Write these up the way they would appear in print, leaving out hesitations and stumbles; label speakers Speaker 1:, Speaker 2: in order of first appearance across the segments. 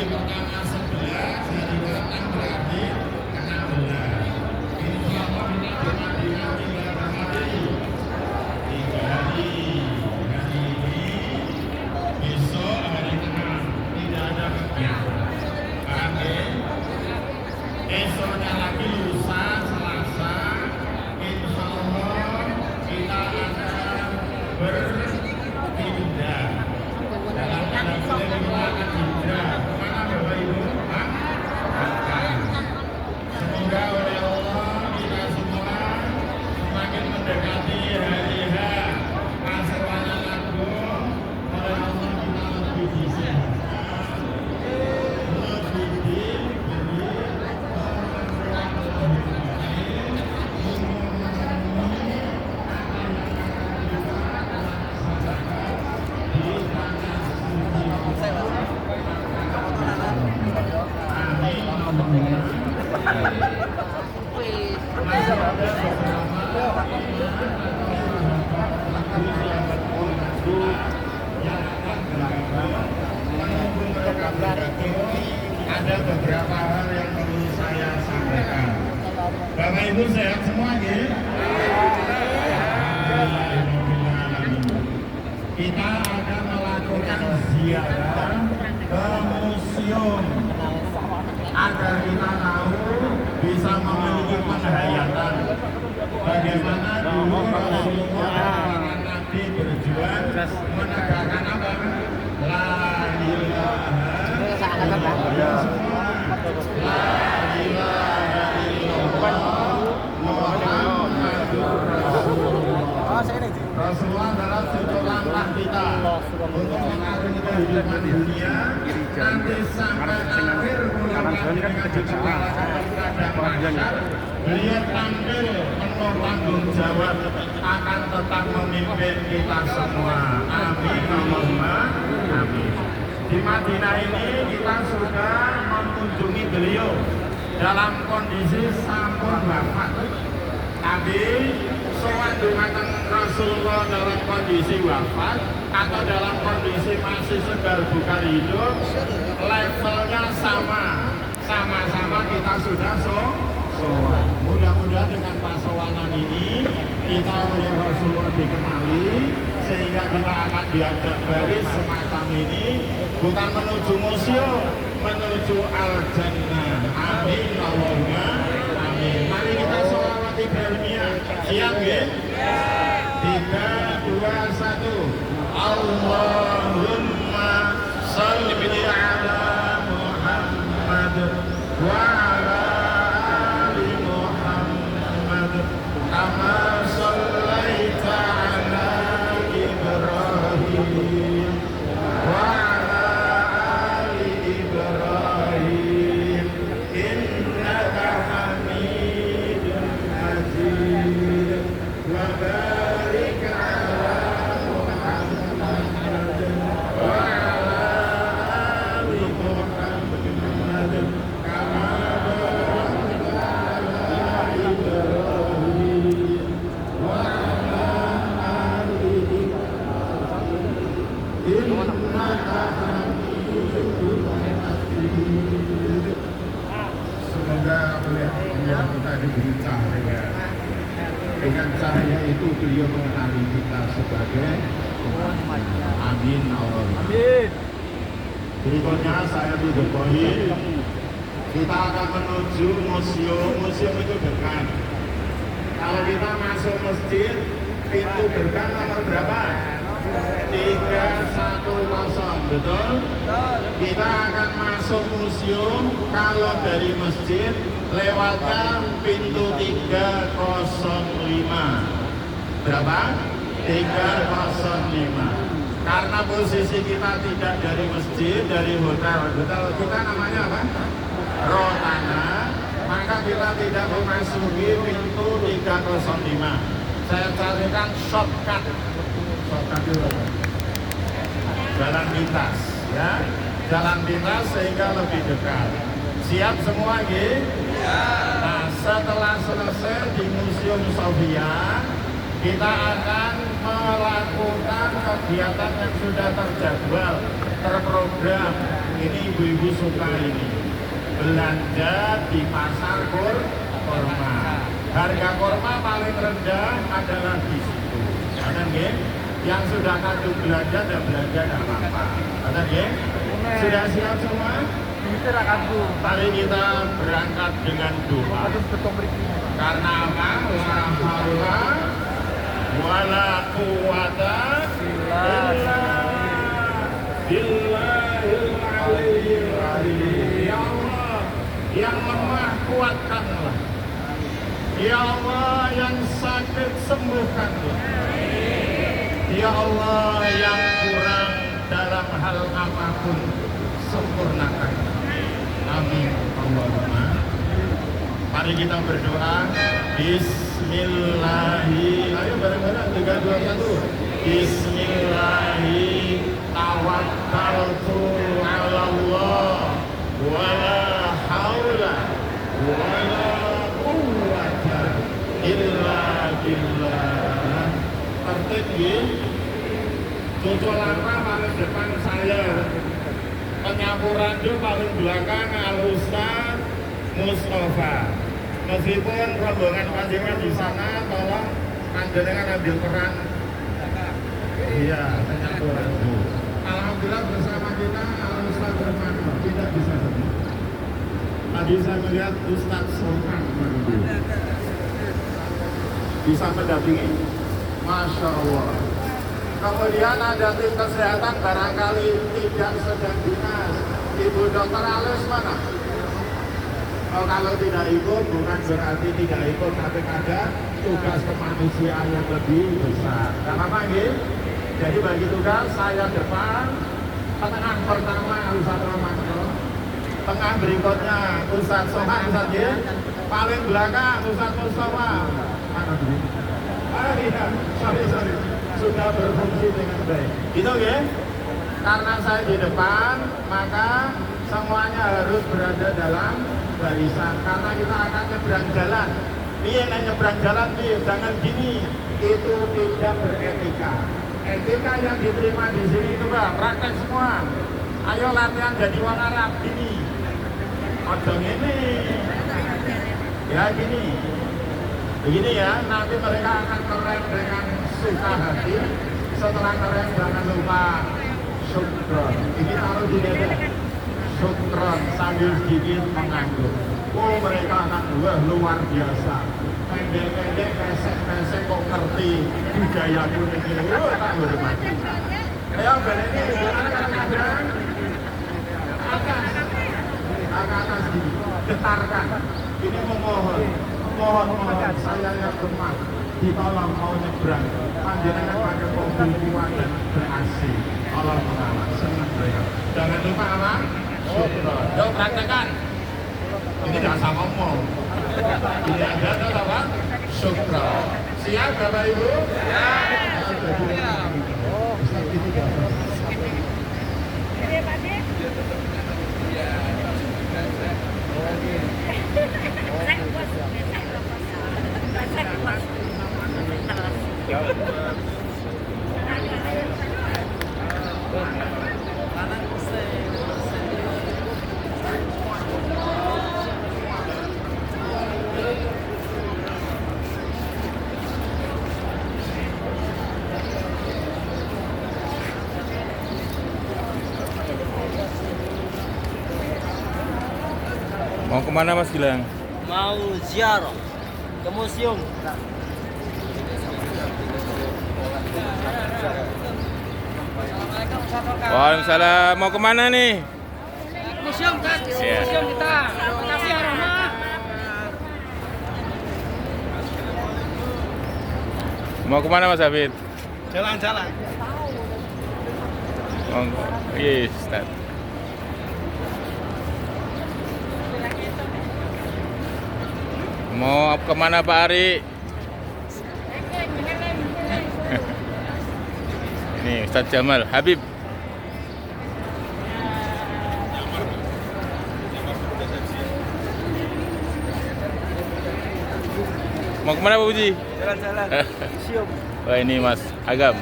Speaker 1: hari pertama 11, hari ke-6 berarti ke-16. Insya Allah kita bermadinah 3 hari. 3 hari. Hari ini, besok hari ke-6 tidak ada kegiatan. Paham ya? Esoknya lagi lusa, Selasa, insya Allah kita akan berpindah. Dalam tanda kutip kita akan pindah. Kemana Bapak Ibu? Makkah. Semoga oleh Allah kita semua semakin mendekati hari H Pasuruan Agung. Oleh Allah kita lebih disehatkan, lebih diberi ada beberapa hal yang perlu saya sampaikan. Bapak Ibu sehat semua ya? Kita akan melakukan ziarah ke museum agar kita tahu bisa memiliki penghayatan bagaimana dulu Rasulullah para nabi berjuang menegakkan apa? La ilaha illallah. La ilaha illallah Muhammadur Rasulullah. Rasulullah adalah sujud langkah kita untuk mengarungi kehidupan dunia nanti sampai akhir dengan beliau tampil penuh tanggung jawab akan tetap memimpin kita semua. Amin Allahumma amin. Di Madinah ini kita sudah mengunjungi beliau dalam kondisi sampun wafat. Tapi soal dumateng Rasulullah dalam kondisi wafat atau dalam kondisi masih segar bukan hidup, levelnya sama-sama kita sudah sowan. Mudah-mudahan dengan pasowanan ini kita oleh Rasulullah dikenali sehingga kita akan diajak baris semacam ini bukan menuju museum, menuju al-jannah. Amin Allahumma amin. Mari kita sholawat Ibrahimiyah. Siap ya? 3, 2, 1. Allahumma sholli ala Muhammad wa ala ali Muhammad kama shallaita ala Ibrahim wa ala ali Ibrahim innaka Hamidun Majid wa barik ala Muhammad wa ala ali Muhammad kama barakta ala Ibrahim wa ala ali Ibrahim innaka Hamidun Majid. Semoga oleh Allah kita diberi cahaya. Dengan cahaya itu beliau mengenali kita sebagai amin Allahumma amin. Berikutnya saya tutup poin. Kita akan menuju museum. Museum itu dekat. Kalau kita masuk masjid, pintu gerbang nomor berapa? 310, betul? Kita akan masuk museum kalau dari masjid lewatnya pintu 305. Berapa? 305. Karena posisi kita tidak dari masjid, dari hotel kita namanya apa? Rotana. Maka kita tidak memasuki pintu 305. Saya carikan shortcut itu jalan lintas, ya, jalan lintas sehingga lebih dekat. Siap semua, Gi? Nah, setelah selesai di Museum Sofia, kita akan melakukan kegiatan yang sudah terjadwal terprogram. Ini ibu-ibu suka ini. Belanja di pasar kurma. Harga kurma paling rendah adalah di situ. Ada nggih? Yang sudah kartu belanja dan belanja tidak apa-apa. Ada nggih? Sudah siap semua? Mari kita berangkat dengan doa. Karena apa? La haula wala quwata illa billahil aliyyil azim. Ya Allah, yang lemah kuatkanlah. Ya Allah, yang sakit sembuhkanlah. Ya Allah, yang kurang dalam hal apapun sempurnakan. Amin. Allahumma. Mari kita berdoa. Bismillahirrahmanirrahim. Ayo bareng-bareng 3, 2, 1. Bismillahirrahmanirrahim. Tawakkaltu 'ala Allah wala haula wala quwwata illa billah. Tertib nggih. Cucu lama paling depan saya. Penyapu randu paling belakang Al-Ustaz Mustafa. Meskipun rombongan panjenengan di sana, tolong panjenengan ambil peran. Iya, penyapu randu. Alhamdulillah bersama kita Al-Ustaz Bermanfaat. Tidak bisa sendiri. Tadi saya melihat Ustaz Sohan Mandu. Bisa mendampingi. Masya Allah. Kemudian ada tim kesehatan barangkali tidak sedang dinas. Ibu Dokter Alis mana? Oh, kalau tidak ikut bukan berarti tidak ikut, tapi ada tugas kemanusiaan yang lebih besar. Gak apa-apa gitu. Jadi bagi tugas saya depan, tengah pertama Ustaz Romanto, tengah berikutnya Ustaz Sohan, Ustaz ya. Paling belakang Ustaz Mustafa. Mana dulu? Ah iya, sorry. Sudah berfungsi dengan baik. Gitu ya? Karena saya di depan, maka semuanya harus berada dalam barisan. Karena kita akan nyebrang jalan. Iya, nyebrang jalan nih, jangan gini. Itu tidak beretika. Etika yang diterima di sini itu Pak, praktek semua. Ayo latihan jadi orang Arab gini. Ojo ini. Ya gini. Begini ya, nanti mereka akan keren dengan suka hati. Setelah keren jangan lupa syukron. Ini taruh di dada. Syukron sambil sedikit mengangguk. Oh, mereka akan luar biasa. Pendek-pendek, pesek-pesek kok ngerti budayaku ini. Oh, tak hormati. Ayo balik ini, kadang-kadang atas gini, getarkan. Ini memohon saya yang lemah ditolong mau nyebrang. Panjenengan pakai mobil tua dan ber-AC. Allah mengawal, senang mereka. Jangan lupa apa? Syukron. Yuk praktekan. Ini tidak usah ngomong. Ini ada apa? Syukron. Siap Bapak Ibu? Ya.
Speaker 2: Mau kemana Mas Gilang?
Speaker 3: Mau ziarah ke museum.
Speaker 2: Waalaikumsalam. Mau kemana nih?
Speaker 3: Museum kan?
Speaker 2: Iya.
Speaker 3: Museum kita. Tapi aroma.
Speaker 2: Mau kemana Mas Hafid?
Speaker 3: Jalan-jalan.
Speaker 2: Oh, yes, Ustaz. Mau kemana Pak Ari? Nih Ustaz Jamal, Habib. Mau kemana Pak Puji?
Speaker 3: Jalan-jalan. Museum.
Speaker 2: Wah ini Mas Agam.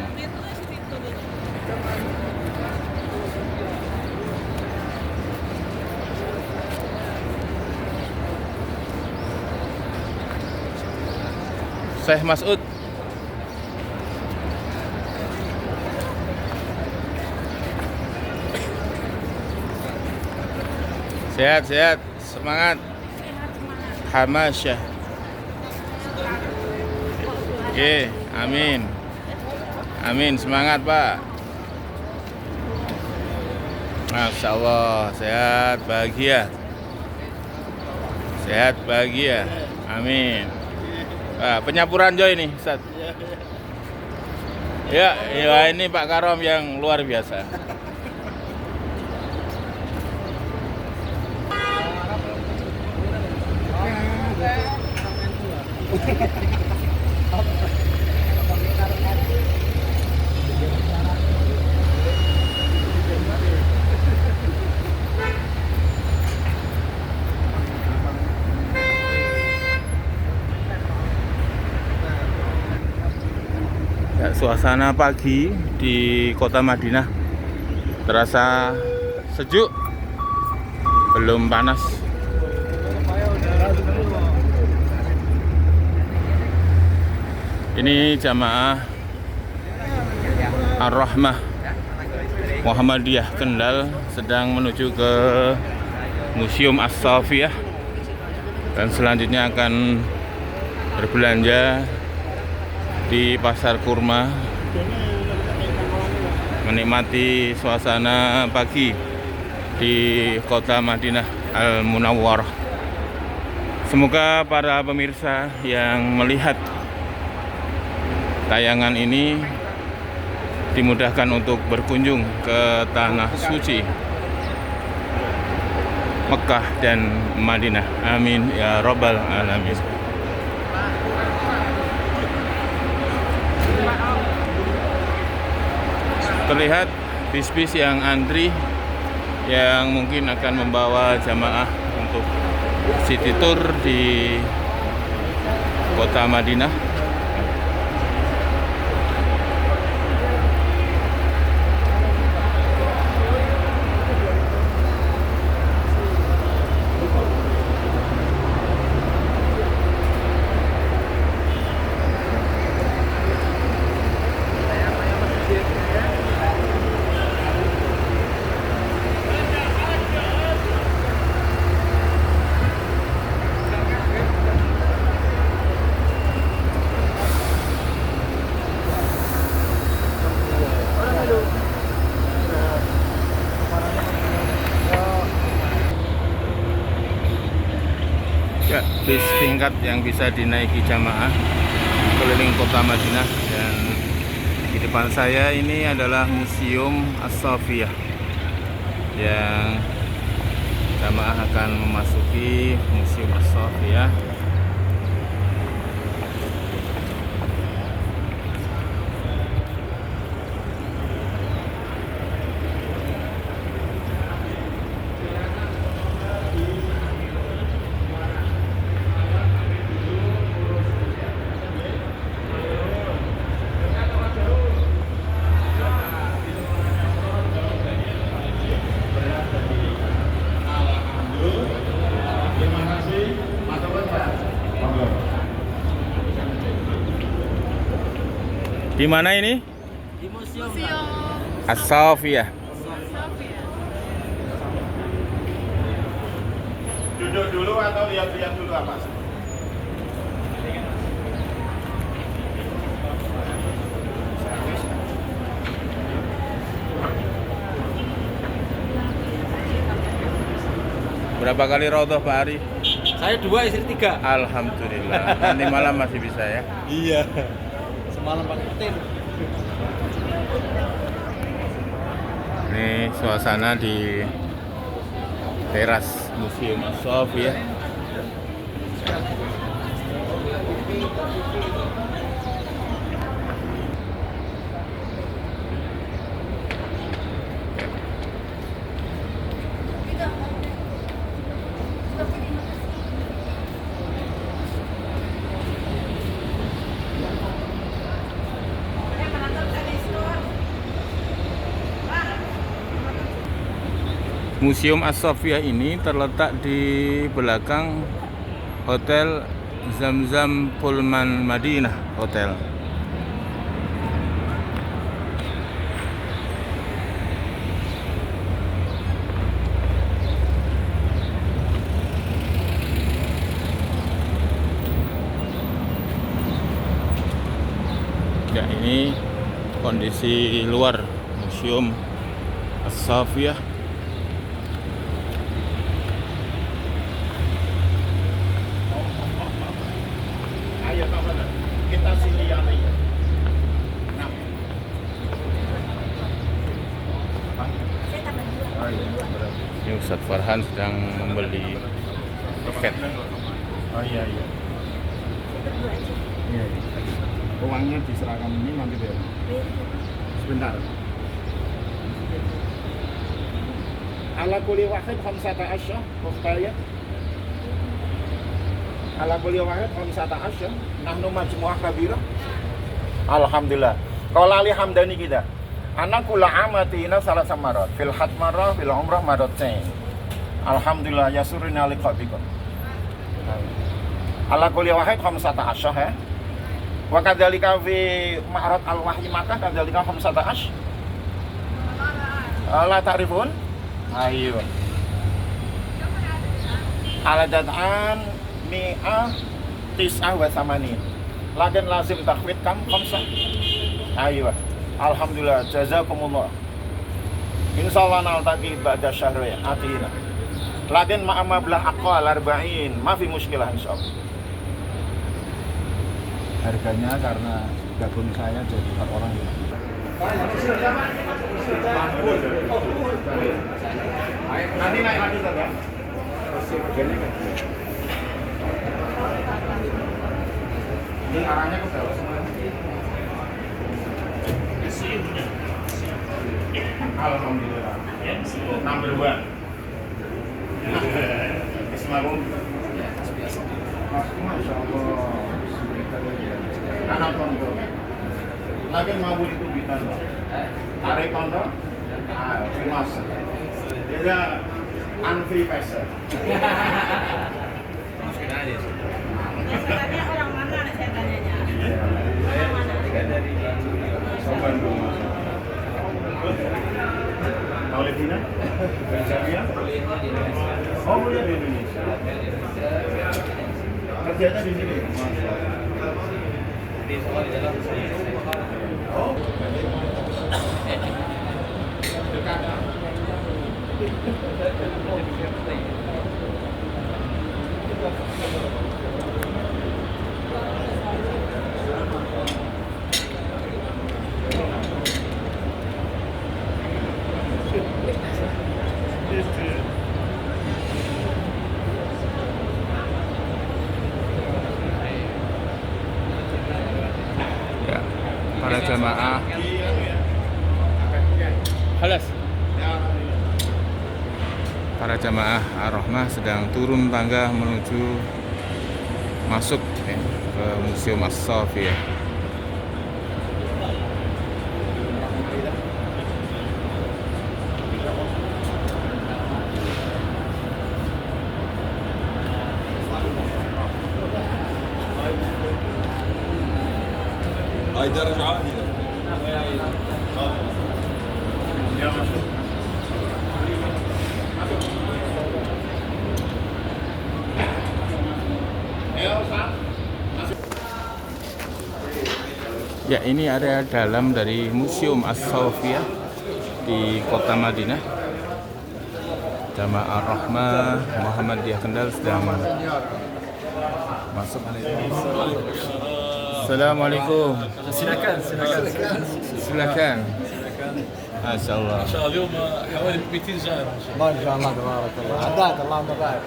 Speaker 2: Syekh Mas'ud. Sehat-sehat, semangat. Hamasyah. Oke, amin. Amin, semangat Pak. Masya Allah, sehat, bahagia. Sehat, bahagia. Amin. Penyapuran Joy nih, Ustaz. Ya, ya, ini Pak Karom yang luar biasa. Ya, suasana pagi di kota Madinah terasa sejuk, belum panas. Ini jamaah Ar-Rahmah Muhammadiyah Kendal sedang menuju ke Museum As-Safiyah dan selanjutnya akan berbelanja di Pasar Kurma, menikmati suasana pagi di kota Madinah Al-Munawwarah. Semoga para pemirsa yang melihat tayangan ini dimudahkan untuk berkunjung ke tanah suci Mekah dan Madinah. Amin ya rabbal alamin. Terlihat bis-bis yang antri yang mungkin akan membawa jamaah untuk city tour di kota Madinah. Ya, bis tingkat yang bisa dinaiki jamaah keliling kota Madinah, dan di depan saya ini adalah Museum As-Safiyah yang jamaah akan memasuki Museum As-Safiyah. Di mana ini?
Speaker 3: Di museum.
Speaker 2: As-Safiyah.
Speaker 1: Duduk dulu atau lihat-lihat dulu apa?
Speaker 2: Berapa kali raudhah Pak Ari?
Speaker 3: Saya 2, istri 3.
Speaker 2: Alhamdulillah. Nanti malam masih bisa ya.
Speaker 3: Iya. Semalam pakai tim.
Speaker 2: Ini suasana di teras Museum As-Safiyah. Museum As-Safiyah ini terletak di belakang Hotel Zamzam Pullman Madinah Hotel. Ya, ini kondisi luar Museum As-Safiyah.
Speaker 1: Ayo Pak Fadlan, kita sini ya. Nah.
Speaker 2: Ini Ustadz Farhan sedang membeli tiket.
Speaker 1: Oh iya. Iya. Uangnya diserahkan ini nanti bayar. Sebentar. Ala kulli wahid khamsata asyah, muftayah. Ala kulli wahid khamsata asyah, nahnu majmu'ah kabirah. Alhamdulillah. Qala li hamdani kita. Ana kula amatina salah samarat fil hajj marrah fil umrah maratain. Alhamdulillah yasurina liqabikum. Ala kulli wahid khamsata asyah ya. Wa kadzalika fi ma'rad al-wahyi Makkah kadzalika khamsata asyah. La ta'rifun? Ayo. Aladatan mi'ah tis'ah wa samanin. Lakin lazim takhwid kam khamsah. Ayo. Alhamdulillah jazakumullah. Insyaallah naltaqi ba'da syahri atina. Lakin ma'a mablah aqal 40 ma fi muskilah insyaallah. Harganya karena gabung saya jadi 4 orang. Nanti naik lagi saja. Ini arahnya ke bawah semua. Alhamdulillah. Number 1. Bismillahirrahmanirrahim. Masya Allah. Anak kondo. Lagi mau itu bitan. Tarik kondo. Fimas. Dia anti peser.
Speaker 4: Sebenarnya orang mana saya tanyanya? Orang mana?
Speaker 1: Sopan dong. Maulidina? Benjamia? Oh, kuliah di Indonesia. Kerjanya di sini. Oh. Dekat.
Speaker 2: Ya, para jamaah halas. Para jamaah Ar-Rahmah sedang turun tangga menuju masuk ya, ke Museum As-Safiyah.
Speaker 5: هاي درجة عالية.
Speaker 1: Ya, masuk.
Speaker 2: Ya, ini area dalam dari Museum As-Safiyah di Kota Madinah. Jamaah Ar-Rahmah Muhammadiyah Kendal sedang masuk. Assalamualaikum. Silakan. Masya Allah.
Speaker 5: ما شاء الله اليوم حوالي 200 زائر ما شاء الله.
Speaker 3: ما شاء الله تبارك الله. عداد اللهم بارك.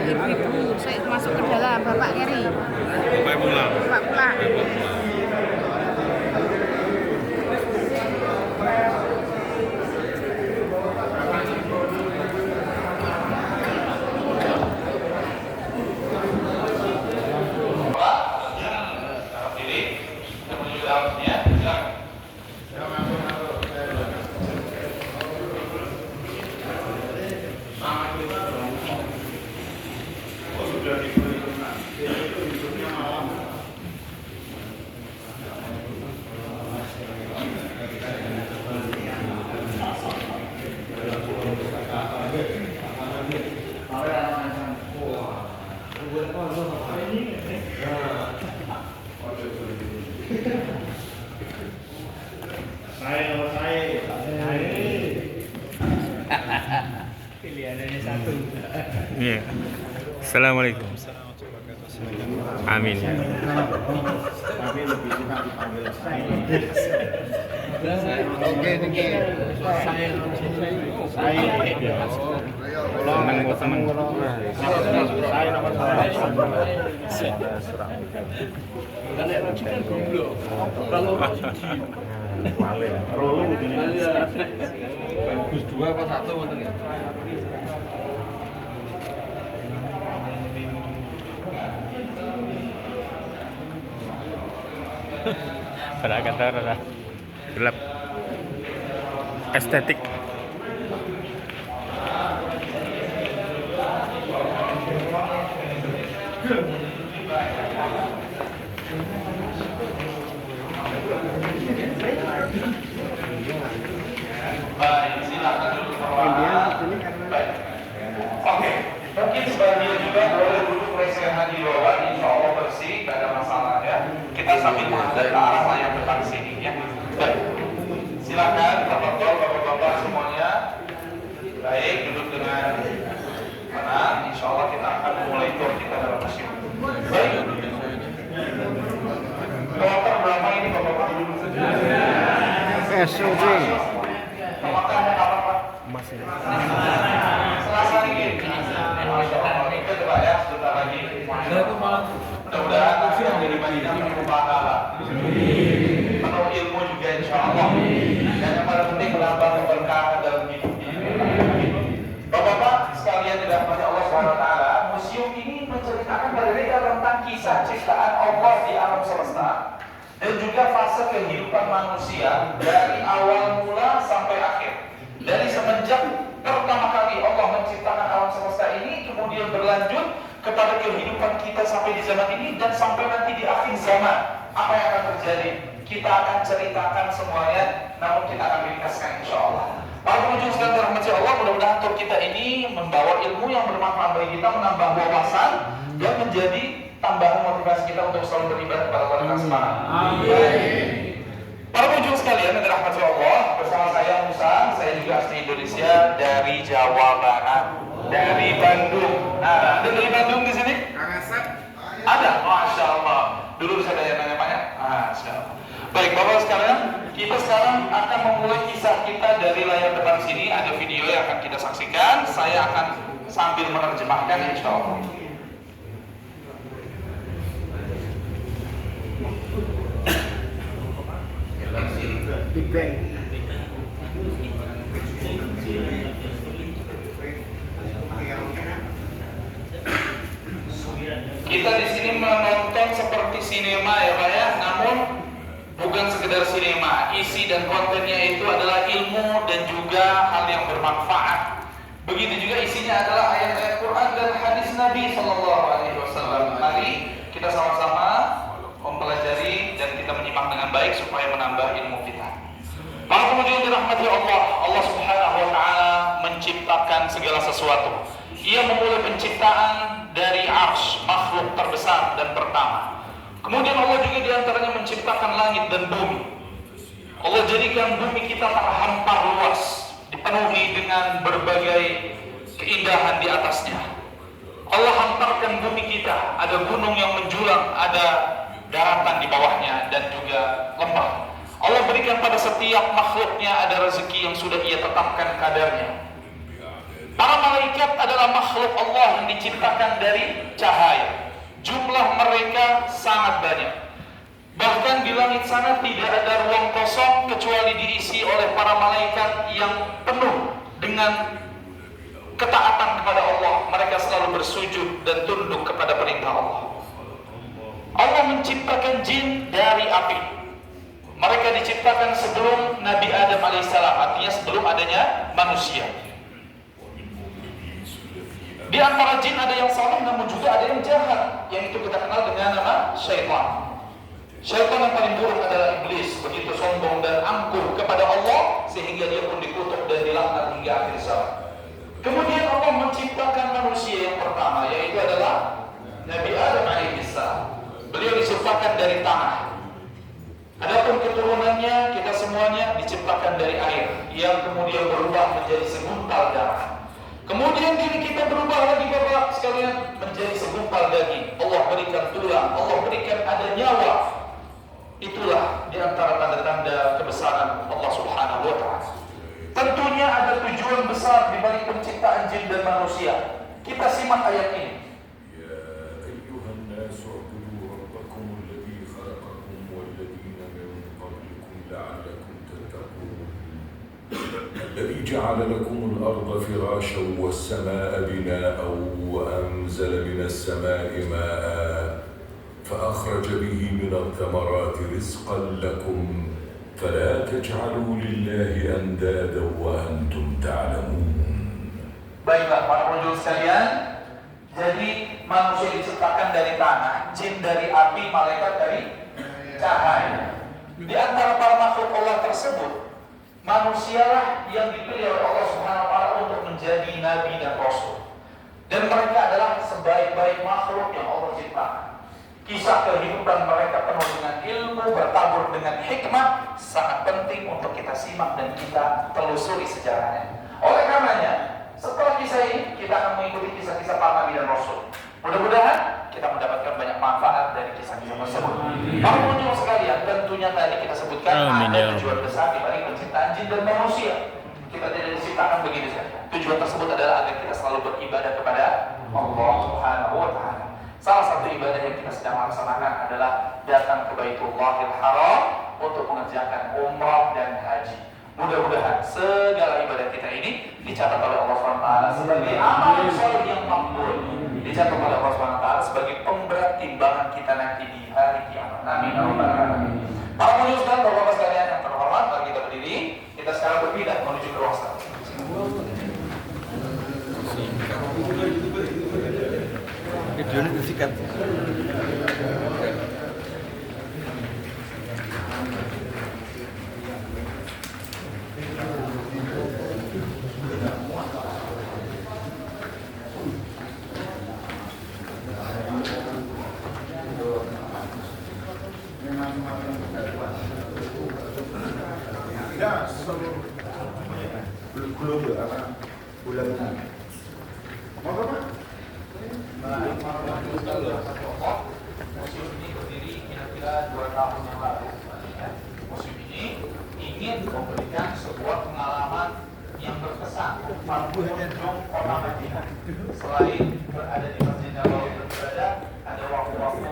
Speaker 4: Ibu-ibu, saya masuk ke dalam. Bapak Keri.
Speaker 2: Bapak pulang.
Speaker 4: Bapak pulang.
Speaker 2: Iya. Assalamualaikum. Amin.
Speaker 3: Oke, niki.
Speaker 2: Senang.
Speaker 3: Saya nomor
Speaker 5: 2 apa 1 ngoten ya?
Speaker 2: Kata gelap. Estetik.
Speaker 1: Baik, silakan duduk Baik. Oke, mungkin sebagian juga boleh duduk lesehan di bawah, insya Allah bersih, tidak ada masalah ya. Kita sambil menghadap ke arah layar depan sini ya. Baik, silakan bapak-bapak semuanya. Baik, duduk dengan tenang. Insya Allah kita akan memulai tour kita dalam museum. Baik. Kloter berapa ini bapak-bapak?
Speaker 3: SOD.
Speaker 1: Apakah ada apa-apa? Masih. Selasa ini. Masya Allah. Kita coba ya sebentar lagi. Mudah-mudahan hasil dari Madinah penuh pahala, penuh ilmu juga insya Allah. Dan yang paling penting menambah keberkahan dalam hidup ini. Bapak-bapak sekalian dirahmati Allah SWT, museum ini menceritakan berbeda tentang kisah ciptaan Allah di alam semesta dan juga fase kehidupan manusia dari awal mula sampai akhir. Dari semenjak pertama kali Allah menciptakan alam semesta ini, kemudian berlanjut kepada kehidupan kita sampai di zaman ini dan sampai nanti di akhir zaman. Apa yang akan terjadi? Kita akan ceritakan semuanya, namun kita akan ringkaskan insya Allah. Para pengunjung sekalian dirahmati Allah, mudah-mudahan tour kita ini membawa ilmu yang bermanfaat bagi kita, menambah wawasan dan menjadi tambahan motivasi kita untuk selalu beribadah kepada Allah dengan semangat. Amin. Para pengunjung sekalian yang dirahmati Allah, bersama saya Musa, saya juga asli Indonesia dari Jawa Barat, dari Bandung. Nah, ada dari Bandung di sini? Ada, masya Allah. Dulu bisa ada yang nanya Pak ya? Masya Allah. Baik, Bapak sekalian, kita sekarang akan memulai kisah kita dari layar depan sini. Ada video yang akan kita saksikan. Saya akan sambil menerjemahkan insya Allah.
Speaker 3: Big Bang.
Speaker 1: Kita di sini menonton seperti sinema ya Pak ya, namun bukan sekedar sinema. Isi dan kontennya itu adalah ilmu dan juga hal yang bermanfaat. Begitu juga isinya adalah ayat-ayat Quran dan hadis
Speaker 6: hadis Nabi Sallallahu Alaihi Wasallam. Mari kita sama-sama mempelajari dan kita menyimak dengan baik supaya menambah ilmu kita. Para pengunjung dirahmati Allah, Allah Subhanahu Wa Taala menciptakan segala sesuatu. Ia memulai penciptaan dari arsy, makhluk terbesar dan pertama. Kemudian Allah juga diantaranya menciptakan langit dan bumi. Allah jadikan bumi kita terhampar luas, dipenuhi dengan berbagai keindahan di atasnya. Allah hantarkan bumi kita, ada gunung yang menjulang, ada daratan di bawahnya dan juga lembah. Allah berikan pada setiap makhluknya ada rezeki yang sudah Ia tetapkan kadarnya. Para malaikat adalah makhluk Allah yang diciptakan dari cahaya. Jumlah mereka sangat banyak. Bahkan di langit sana tidak ada ruang kosong kecuali diisi oleh para malaikat yang penuh dengan ketaatan kepada Allah. Mereka selalu bersujud dan tunduk kepada perintah Allah. Allah menciptakan jin dari api. Mereka diciptakan sebelum Nabi Adam alaihissalam, artinya sebelum adanya manusia. Di antara jin ada yang saleh, namun juga ada yang jahat, yang itu kita kenal dengan nama syaitan. Syaitan yang paling buruk adalah iblis, begitu sombong dan angkuh kepada Allah sehingga dia pun dikutuk dan dilaknat hingga akhir zaman. Kemudian Allah menciptakan manusia yang pertama, yaitu adalah Nabi Adam alaihissalam. Beliau diciptakan dari tanah. Adapun keturunannya kita semuanya diciptakan dari air yang kemudian berubah menjadi segumpal darah. Kemudian diri kita berubah lagi Bapak sekalian menjadi segumpal daging. Allah berikan tulang, Allah berikan ada nyawa. Itulah di antara tanda-tanda kebesaran Allah Subhanahu wa Ta'ala. Tentunya ada tujuan besar di balik penciptaan jin dan manusia. Kita simak ayat ini.
Speaker 7: الذي جعل لكم الأرض فراشا والسماء بناء وأنزل من السماء ماء فأخرج به من الثمرات رزقا لكم فلا تجعلوا لله أندادا وأنتم تعلمون.
Speaker 6: Baiklah para pengunjung sekalian, jadi manusia diciptakan dari tanah, jin dari api, malaikat dari cahaya. Di antara para makhluk Allah tersebut, manusialah yang dipilih oleh Allah Subhanahu wa Ta'ala untuk menjadi nabi dan rasul. Dan mereka adalah sebaik-baik makhluk yang Allah ciptakan. Kisah kehidupan mereka penuh dengan ilmu, bertabur dengan hikmah, sangat penting untuk kita simak dan kita telusuri sejarahnya. Oleh karenanya, setelah kisah ini, kita akan mengikuti kisah-kisah para nabi dan rasul. Mudah-mudahan kita mendapatkan banyak manfaat dari kisah-kisah tersebut. Para pengunjung sekalian, tentunya tadi kita sebutkan ada tujuan besar di balik penciptaan jin dan manusia. Kita tidak diciptakan begitu saja. Tujuan tersebut adalah agar kita selalu beribadah kepada Allah Subhanahu wa Ta'ala. Salah satu ibadah yang kita sedang laksanakan adalah datang ke Baitullahil Haram untuk mengerjakan umrah dan haji. Mudah-mudahan segala ibadah kita ini dicatat oleh Allah SWT sebagai amal soleh yang makbul, dicatat oleh Allah SWT sebagai pemberat timbangan kita nanti di hari kiamat. Amin. Para pengunjung sekalian, bapak-bapak sekalian yang terhormat, mari kita berdiri. Kita sekarang berpindah menuju ke ruang tamu.
Speaker 3: Videonya disikat. Belum apa bulan mau apa?
Speaker 6: Museum ini berdiri kira-kira 2 tahun yang lalu. Museum ini ingin memberikan sebuah pengalaman yang berkesan para pengunjung kota Madinah. Selain berada di Masjid Nabawi beribadah, ada waktu-waktu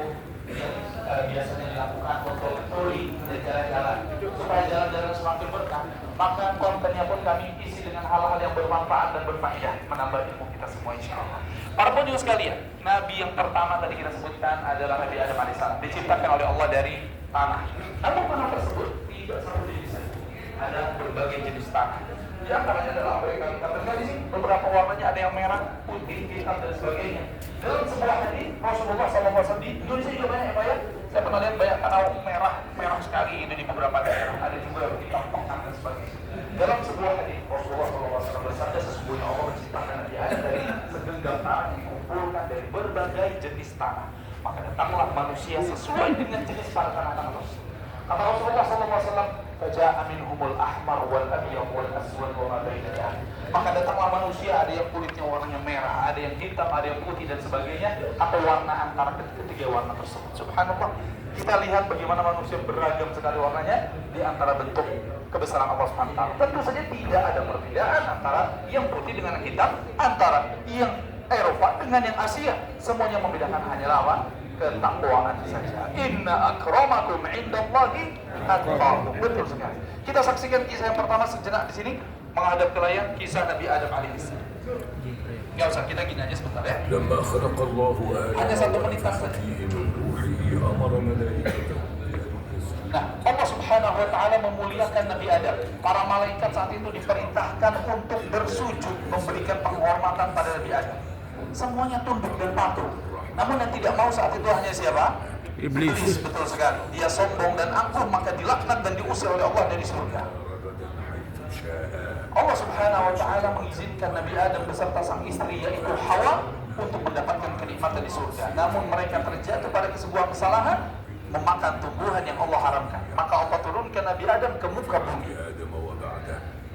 Speaker 6: yang biasanya dilakukan untuk touring dan jalan-jalan supaya jalan-jalan semakin berkah. Maka kontennya pun kami isi dengan hal-hal yang bermanfaat dan berfaedah, menambah ilmu kita semua insyaallah. Para pengunjung sekalian, Nabi yang pertama tadi kita sebutkan adalah Nabi Adam alaihissalam, diciptakan oleh Allah dari tanah. Namun tanah tersebut tidak satu jenis saja, ada berbagai jenis tanah. Di antaranya adalah apa yang kami katakan di sini, beberapa warnanya ada yang merah, putih, hitam dan sebagainya. Dalam sebuah hadis Rasulullah SAW di Indonesia juga banyak ya. Saya pernah lihat banyak kanal merah sekali itu di beberapa daerah. Ada juga hitam pekat dan sebagainya. Dalam sebuah hadis Rasulullah SAW bersabda, sesungguhnya Allah menciptakan Nabi Adam dari segenggam tanah yang dikumpulkan dari berbagai jenis tanah. Maka datanglah manusia sesuai dengan jenis pada tanah-tanah tersebut. Kata Rasulullah SAW, faja'a minhumul ahmar wal abyad wal aswad wa ma bainahuma. Maka datanglah manusia, ada yang kulitnya warnanya merah, ada yang hitam, ada yang putih dan sebagainya, atau warna antara ketiga warna tersebut. Subhanallah. Kita lihat bagaimana manusia beragam sekali warnanya di antara bentuk kebesaran Allah SWT. Tentu saja tidak ada perbedaan antara yang putih dengan yang hitam, antara yang Eropa dengan yang Asia. Semuanya membedakan hanyalah apa? Ketakwaan saja. Inna akramakum indallahi atqakum. Betul sekali. Kita saksikan kisah yang pertama sejenak di sini, menghadap ke layar, kisah Nabi Adam alaihissalam. Enggak usah, kita gini aja sebentar ya.
Speaker 7: لما خلق الله
Speaker 6: Hanya
Speaker 7: آدم
Speaker 6: 1 menit saja.
Speaker 7: فيه من روحه أمر ملائكته.
Speaker 6: Nah, Allah Subhanahu wa taala memuliakan Nabi Adam. Para malaikat saat itu diperintahkan untuk bersujud, memberikan penghormatan pada Nabi Adam. Semuanya tunduk dan patuh. Namun yang tidak mau saat itu hanya siapa? Iblis. Betul sekali. Dia sombong dan angkuh, maka dilaknat dan diusir oleh Allah dari surga. Allah Subhanahu wa taala mengizinkan Nabi Adam beserta sang istri yaitu Hawa untuk mendapatkan kenikmatan di surga. Namun mereka terjatuh pada sebuah kesalahan, memakan tumbuhan yang Allah haramkan. Maka Allah turunkan Nabi Adam ke muka bumi.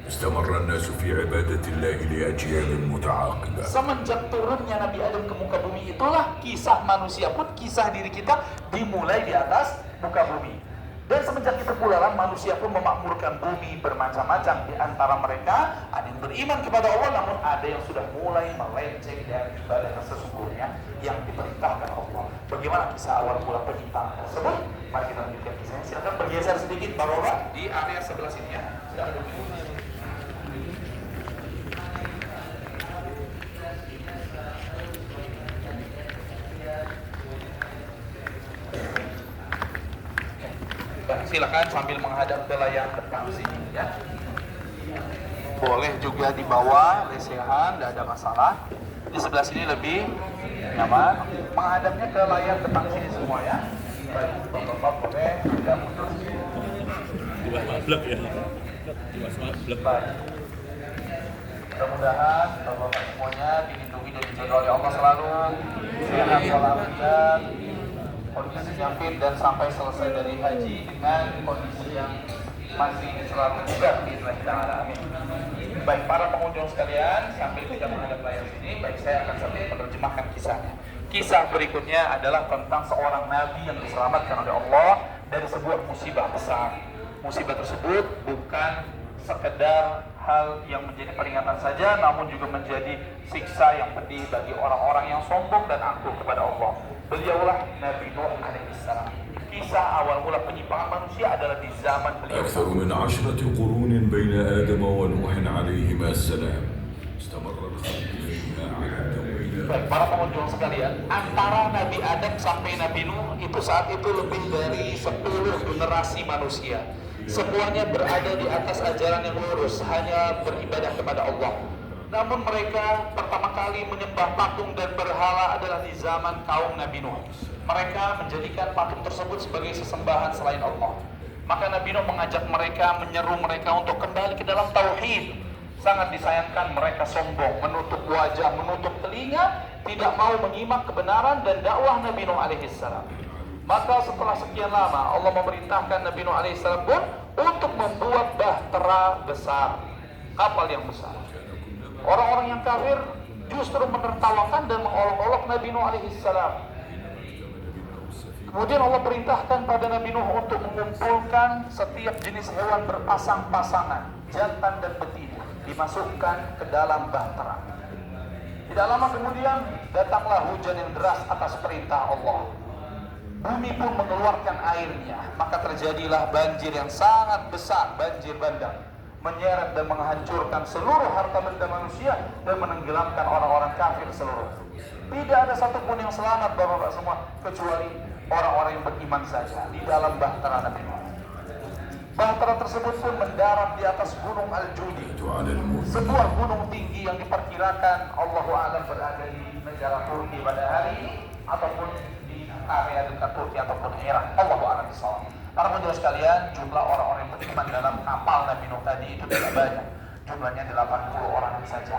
Speaker 7: استمر الناس في عبادة الله لأجيال متعاقبة.
Speaker 6: Semenjak turunnya Nabi Adam ke muka bumi, itulah kisah manusia pun, kisah diri kita dimulai di atas muka bumi. Dan semenjak itu pula lah manusia pun memakmurkan bumi bermacam-macam. Di antara mereka ada yang beriman kepada Allah, namun ada yang sudah mulai melenceng dari ibadah yang sesungguhnya yang diperintahkan Allah. Bagaimana kisah awal mula penciptaan tersebut? Mari kita lanjutkan kisahnya. Silakan bergeser sedikit Bapak-bapak di area sebelah sini ya. Silakan. Silakan sambil menghadap ke layar depan sini ya. Boleh juga di bawah, lesehan, tidak ada masalah. Di sebelah sini lebih nyaman. Menghadapnya ke layar depan sini semua ya. Baik, bapak-bapak boleh tidak mundur.
Speaker 5: Dua mablek ya. Dua mablek.
Speaker 6: Baik. Mudah-mudahan bapak-bapak semuanya dilindungi dan dijaga oleh Allah selalu. Sehat walafiat. Kondisinya fit dan sampai selesai dari haji dengan kondisi yang masih selalu bugar bismillah ta'ala, amin. Baik para pengunjung sekalian, sambil kita menghadap layar sini, baik saya akan sambil menerjemahkan kisahnya. Kisah berikutnya adalah tentang seorang nabi yang diselamatkan oleh Allah dari sebuah musibah besar. Musibah tersebut bukan sekedar hal yang menjadi peringatan saja, namun juga menjadi siksa yang pedih bagi orang-orang yang sombong dan angkuh kepada Allah. Beliaulah Nabi Nuh alaihissalam. Kisah awal mula penyimpangan manusia adalah di zaman beliau.
Speaker 7: أكثر من 10 قرون بين آدم ونوح عليهما السلام. استمر الخلق فيها على التوحيد.
Speaker 6: Baik, para pengunjung sekalian, antara Nabi Adam sampai Nabi Nuh itu saat itu lebih dari 10 generasi manusia. Semuanya berada di atas ajaran yang lurus, hanya beribadah kepada Allah. Namun mereka pertama kali menyembah patung dan berhala adalah di zaman kaum Nabi Nuh. Mereka menjadikan patung tersebut sebagai sesembahan selain Allah. Maka Nabi Nuh mengajak mereka, menyeru mereka untuk kembali ke dalam tauhid. Sangat disayangkan mereka sombong, menutup wajah, menutup telinga, tidak mau menyimak kebenaran dan dakwah Nabi Nuh alaihissalam. Maka setelah sekian lama Allah memerintahkan Nabi Nuh alaihissalam pun untuk membuat bahtera besar, kapal yang besar. Orang-orang yang kafir justru menertawakan dan mengolok-olok Nabi Nuh alaihissalam. Kemudian Allah perintahkan pada Nabi Nuh untuk mengumpulkan setiap jenis hewan berpasang-pasangan, jantan dan betina, dimasukkan ke dalam bahtera. Tidak lama kemudian datanglah hujan yang deras atas perintah Allah. Bumi pun mengeluarkan airnya, maka terjadilah banjir yang sangat besar, banjir bandang, menyeret dan menghancurkan seluruh harta benda manusia dan menenggelamkan orang-orang kafir seluruh. Tidak ada satupun yang selamat bapak-bapak semua kecuali orang-orang yang beriman saja di dalam bahtera Nabi Nuh. Bahtera tersebut pun mendarat di atas gunung Al-Judi,
Speaker 7: على المؤمن
Speaker 6: sebuah gunung tinggi yang diperkirakan Allahu a'lam berada di negara Turki pada hari ini ataupun di area dekat Turki ataupun Irak. Allahu a'lam bishawab. Para penjuru sekalian, jumlah orang-orang yang beriman dalam kapal Nabi Nuh tadi itu tidak banyak. Jumlahnya 80 orang saja.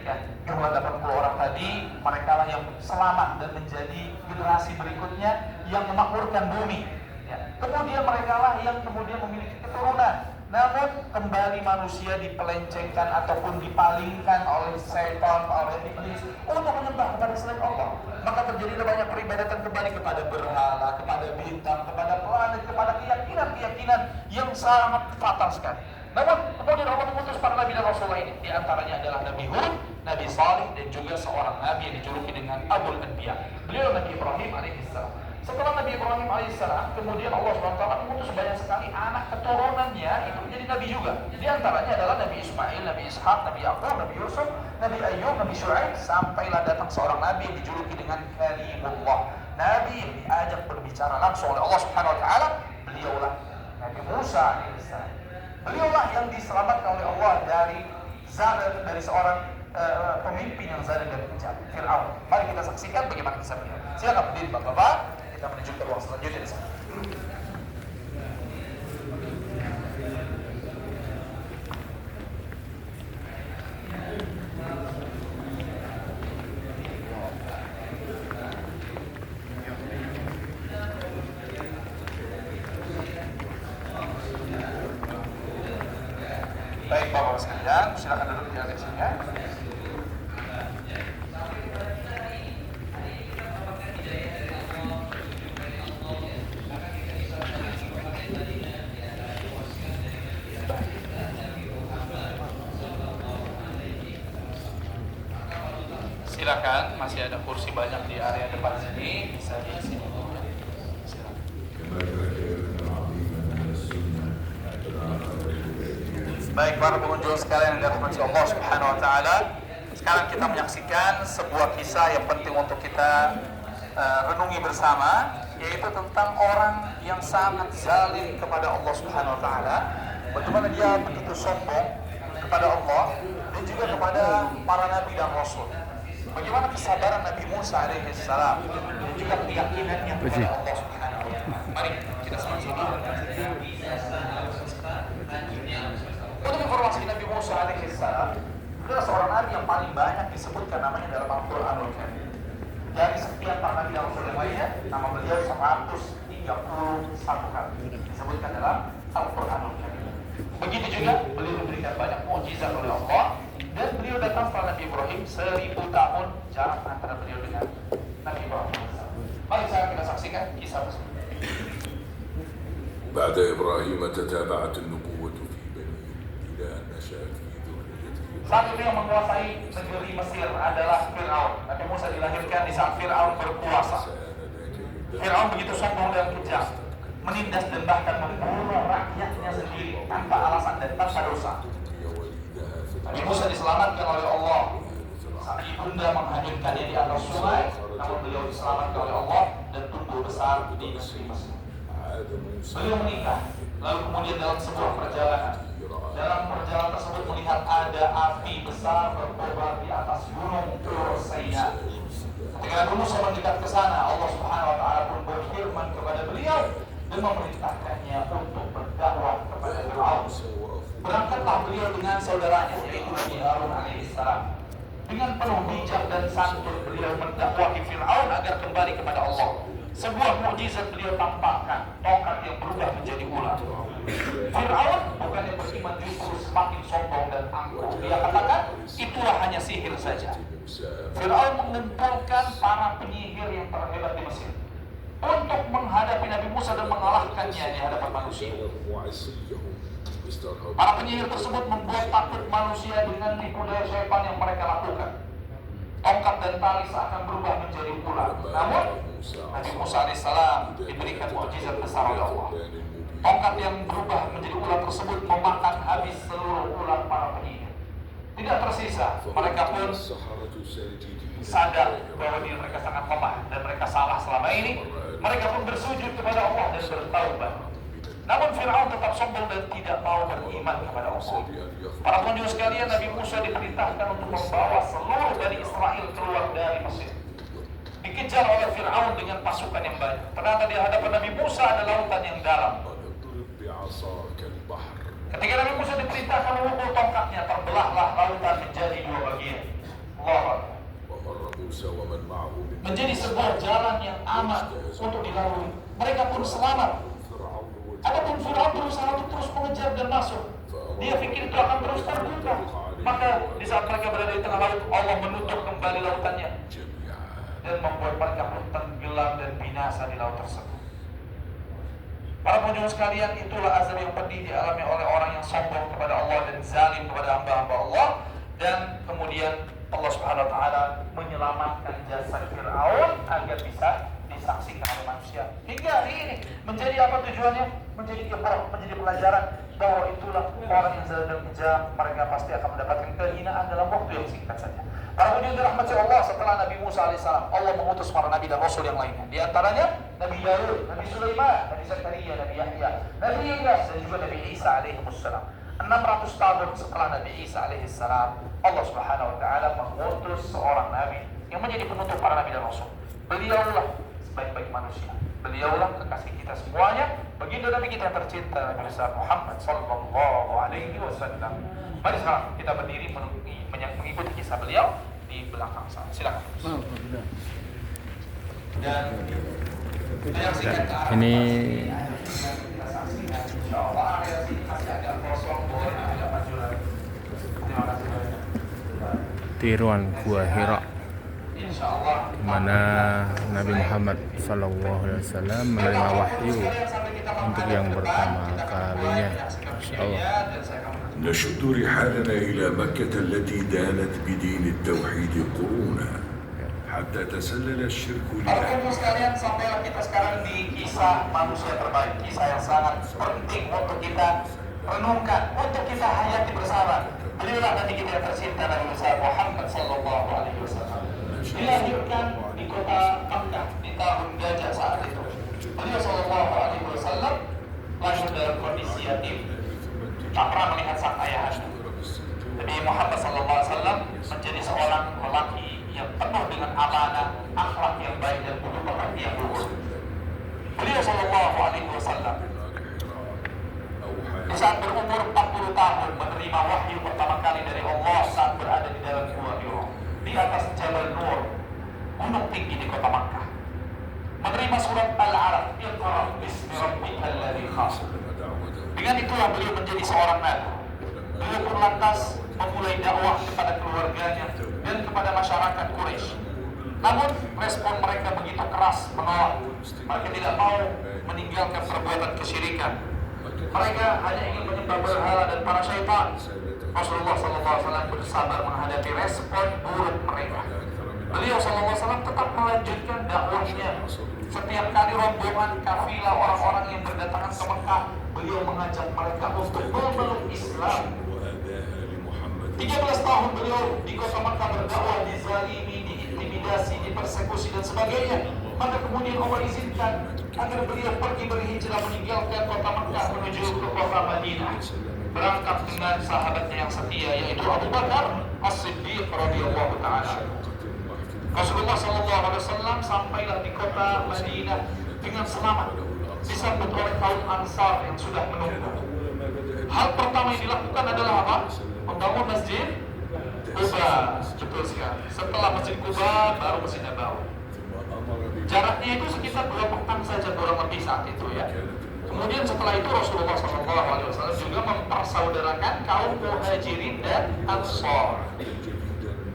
Speaker 6: Ya, jumlah 80 orang tadi mereka lah yang selamat dan menjadi generasi berikutnya yang memakmurkan bumi. Ya. Kemudian mereka lah yang kemudian memiliki keturunan. Namun kembali manusia dipelencengkan ataupun dipalingkan oleh setan, oleh iblis untuk menyembah kepada selain Allah. Maka terjadilah banyak peribadatan kembali kepada berhala, kepada bintang, kepada planet, kepada keyakinan-keyakinan yang sangat fatal sekali. Namun kemudian Allah mengutus para nabi dan rasul ini. Di antaranya adalah Nabi Hud, Nabi Salih, dan juga seorang nabi yang dijuluki dengan Abul Anbiya. Beliau Nabi Ibrahim alaihissalam. Setelah Nabi Ibrahim alaihissalam, kemudian Allah SWT mengutus banyak sekali anak keturunannya itu menjadi nabi juga. Di antaranya adalah Nabi Ismail, Nabi Ishak, Nabi Yaqub, Nabi Yusuf, Nabi Ayyub, Nabi Syuaib, sampailah datang seorang nabi yang dijuluki dengan Kalimullah. Nabi yang diajak berbicara langsung oleh Allah SWT. Beliaulah Nabi Musa alaihissalam. Beliaulah yang diselamatkan oleh Allah dari seorang pemimpin yang zalim dan kejam, Fir'aun. Mari kita saksikan bagaimana kisah beliau. Silakan berdiri Bapak-bapak, kita menuju ke ruang selanjutnya di sana. Baik Bapak sekalian, silakan duduk di atas sini ya. Silakan, masih ada kursi banyak di area depan sini, bisa di sini. Silakan. Baik para pengunjung sekalian yang dirahmati Allah Subhanahu wa taala, sekarang kita menyaksikan sebuah kisah yang penting untuk kita renungi bersama, yaitu tentang orang yang sangat zalim kepada Allah Subhanahu wa taala. Bagaimana dia begitu sombong kepada Allah dan juga kepada para nabi dan rasul. Bagaimana kesabaran Nabi Musa alaihissalam dan juga keyakinannya kepada Allah Subhanahu wa taala. Mari kita sama-sama. Untuk informasi Nabi Musa alaihissalam adalah seorang nabi yang paling banyak disebutkan namanya dalam Al-Quranul Karim. Dari sekian para nabi dan rasul yang lainnya, nama beliau 131 kali disebutkan dalam Al-Quranul Karim. Begitu juga beliau diberikan banyak mukjizat oleh Allah, dan beliau datang setelah Nabi Ibrahim 1000 tahun jarak antara beliau dengan Nabi Ibrahim. Mari sekarang kita saksikan kisah tersebut.
Speaker 7: بعد إبراهيم تتابعت النبوة في بنيه إلى أن نشأت في ذريته.
Speaker 6: Saat itu yang menguasai negeri Mesir adalah Fir'aun. Nabi Musa dilahirkan di saat Fir'aun berkuasa. Fir'aun begitu sombong dan kejam, menindas dan bahkan membunuh rakyatnya sendiri tanpa alasan dan tanpa dosa. Nabi Musa diselamatkan oleh Allah saat ibunda menghanyutkannya di atas sungai, namun beliau diselamatkan oleh Allah dan tumbuh besar di negeri Mesir. Beliau menikah, lalu kemudian dalam sebuah perjalanan, dalam perjalanan tersebut melihat ada api besar berkobar di atas gunung Tur Saina. Ketika Nabi Musa mendekat ke sana, Allah Subhanahu wa taala pun berfirman kepada beliau dan memerintahkannya untuk berdakwah kepada Fir'aun. Berangkatlah beliau dengan saudaranya yaitu Nabi Harun alaihissalam. Dengan penuh bijak dan santun beliau mendakwahi Fir'aun agar kembali kepada Allah. Sebuah mukjizat beliau tampakkan, tongkat yang berubah menjadi ular. Fir'aun bukannya beriman, justru semakin sombong dan angkuh. Dia katakan itulah hanya sihir saja. Fir'aun mengumpulkan para penyihir yang terhebat di Mesir untuk menghadapi Nabi Musa dan mengalahkannya di hadapan manusia. Para penyihir tersebut membuat takut manusia dengan tipu daya syaitan yang mereka lakukan. Tongkat dan tali seakan berubah menjadi ular. Namun Nabi Musa alaihissalam diberikan mukjizat besar oleh Allah. Tongkat yang berubah menjadi ular tersebut memakan habis seluruh ular para penyihir. Tidak tersisa. Mereka pun sadar bahwa diri mereka sangat lemah dan mereka salah selama ini. Mereka pun bersujud kepada Allah dan bertaubat. Namun Fir'aun tetap sombong dan tidak mau beriman kepada Allah. Para pengunjung sekalian, Nabi Musa diperintahkan untuk membawa seluruh Bani Israel keluar dari Mesir. Dikejar oleh Fir'aun dengan pasukan yang banyak. Ternyata di hadapan Nabi Musa ada lautan yang dalam. Ketika Nabi Musa diperintahkan memukul tongkatnya, terbelahlah lautan menjadi dua bagian. Allah, menjadi sebuah jalan yang aman untuk dilalui. Mereka pun selamat. Adapun Fir'aun berusaha untuk terus mengejar dan masuk. Dia pikir itu akan terus terbuka. Maka di saat mereka berada di tengah laut, Allah menutup kembali lautannya dan membuat mereka pun tenggelam dan binasa di laut tersebut. Para pengunjung sekalian, itulah azab yang pedih dialami oleh orang yang sombong kepada Allah dan zalim kepada hamba-hamba Allah. Dan kemudian Allah Subhanahu wa taala menyelamatkan jasa Fir'aun agar bisa disaksikan oleh manusia. Hingga hari ini menjadi apa tujuannya? Menjadi ibrah, menjadi pelajaran bahwa itulah orang yang zalim dan kejam, mereka pasti akan mendapatkan kehinaan dalam waktu yang singkat saja. Para pengunjung dirahmati Allah, setelah Nabi Musa alaihissalam, Allah mengutus para nabi dan rasul yang lainnya. Di antaranya Nabi Daud, Nabi Sulaiman, Nabi Zakaria, Nabi Yahya, Nabi Ilyas, dan juga Nabi Isa alaihissalam. 600 tahun setelah Nabi Isa alaihissalam, Allah Subhanahu wa taala mengutus seorang nabi yang menjadi penutup para nabi dan rasul. Beliaulah sebaik-baik manusia. Beliaulah kekasih kita semuanya. Begitu Nabi kita yang tercinta, Nabi besar Muhammad sallallahu alaihi wasallam. Mari sekarang kita berdiri mengikuti kisah beliau di belakang sana. Silakan. Dan
Speaker 2: Ini tiruan Gua Hira, di mana Nabi Muhammad SAW menerima wahyu untuk yang pertama kalinya. Insyaallah.
Speaker 7: نشد رحالنا إلى مكة التي دانت بدين التوحيد قرونا حتى تسلل الشرك لها.
Speaker 6: Para sekalian, sampailah kita sekarang di kisah manusia terbaik, kisah yang sangat penting untuk kita renungkan, untuk kita hayati bersama. Beliaulah Nabi kita yang tercinta, Nabi besar Muhammad sallallahu alaihi wasallam. Dilahirkan di kota Makkah di tahun gajah saat itu. Beliau sallallahu alaihi wasallam lahir dalam kondisi yatim, tak pernah melihat sang ayah. Nabi Muhammad sallallahu alaihi wasallam menjadi seorang lelaki yang penuh dengan amanah, akhlak yang baik dan penuh pekerti yang luhur. Beliau sallallahu alaihi wasallam di saat berumur 40 tahun menerima wahyu pertama kali dari Allah saat berada di dalam Gua Hira di atas Jabal Nur, gunung tinggi di kota Makkah. Menerima surat Al-Alaq, Iqra bismi rabbikal ladzi khalaq. Dengan itulah beliau menjadi seorang nabi. Beliau pun lantas memulai dakwah kepada keluarganya dan kepada masyarakat Quraisy. Namun respon mereka begitu keras menolak. Mereka tidak mau meninggalkan perbuatan kesyirikan. Mereka hanya ingin menyembah berhala dan para syaitan. Rasulullah SAW bersabar menghadapi respon buruk mereka. Beliau SAW tetap melanjutkan dakwahnya. Setiap kali rombongan kafilah orang-orang yang berdatangan ke Mekah, beliau mengajak mereka untuk memeluk Islam. 13 tahun beliau di kota Makkah berdakwah, dizalimi, diintimidasi, dipersekusi dan sebagainya. Maka kemudian Allah izinkan agar beliau pergi berhijrah meninggalkan kota Makkah menuju ke kota Madinah. Berangkat dengan sahabatnya yang setia, yaitu Abu Bakar As-Siddiq radhiyallahu taala. Rasulullah SAW sampailah di kota Madinah dengan selamat, disambut oleh kaum Ansar yang sudah menunggu. Hal pertama yang dilakukan adalah apa? Membangun masjid Quba. Betul sekali. Setelah masjid Quba baru Masjid Nabawi. Jaraknya itu sekitar 2 pekan saja kurang lebih saat itu ya. Kemudian setelah itu Rasulullah SAW juga mempersaudarakan kaum Muhajirin dan Ansar.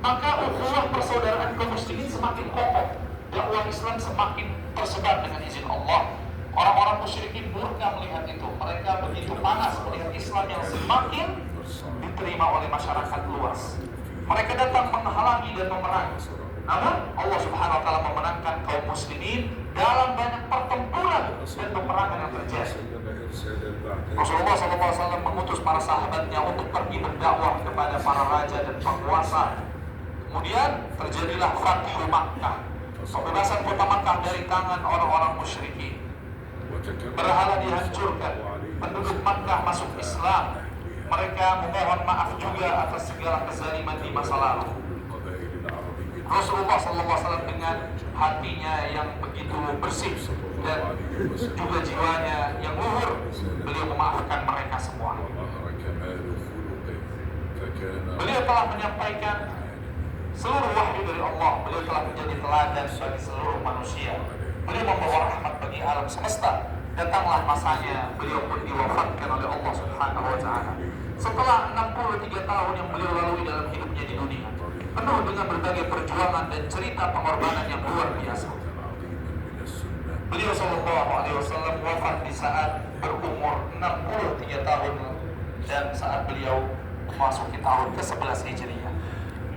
Speaker 6: Maka ukhuwah persaudaraan kaum muslimin semakin kokoh. Dakwah Islam semakin tersebar dengan izin Allah. Orang-orang musyrikin murka melihat itu. Mereka begitu panas melihat Islam yang semakin diterima oleh masyarakat luas. Mereka datang menghalangi dan memerangi. Namun Allah Subhanahu wa taala memenangkan kaum muslimin dalam banyak pertempuran dan peperangan yang terjadi. Rasulullah SAW mengutus para sahabatnya untuk pergi berdakwah kepada para raja dan penguasa. Kemudian terjadilah Fathu Makkah, pembebasan kota Makkah dari tangan orang-orang musyrikin. Berhala dihancurkan, penduduk Makkah masuk Islam. Mereka memohon maaf juga atas segala kezaliman di masa lalu. Rasulullah SAW dengan hatinya yang begitu bersih dan juga jiwanya yang luhur, beliau memaafkan mereka semua. Beliau telah menyampaikan seluruh wahyu dari Allah. Beliau telah menjadi teladan bagi seluruh manusia. Beliau membawa rahmat bagi alam semesta. Datanglah masanya beliau pun diwafatkan oleh Allah Subhanahu wa Ta'ala. Setelah 63 tahun yang beliau lalui dalam hidupnya di dunia, penuh dengan berbagai perjuangan dan cerita pengorbanan yang luar biasa. Beliau Shallallahu Alaihi Wasallam wafat di saat berumur 63 tahun dan saat beliau memasuki tahun ke-11 Hijriah.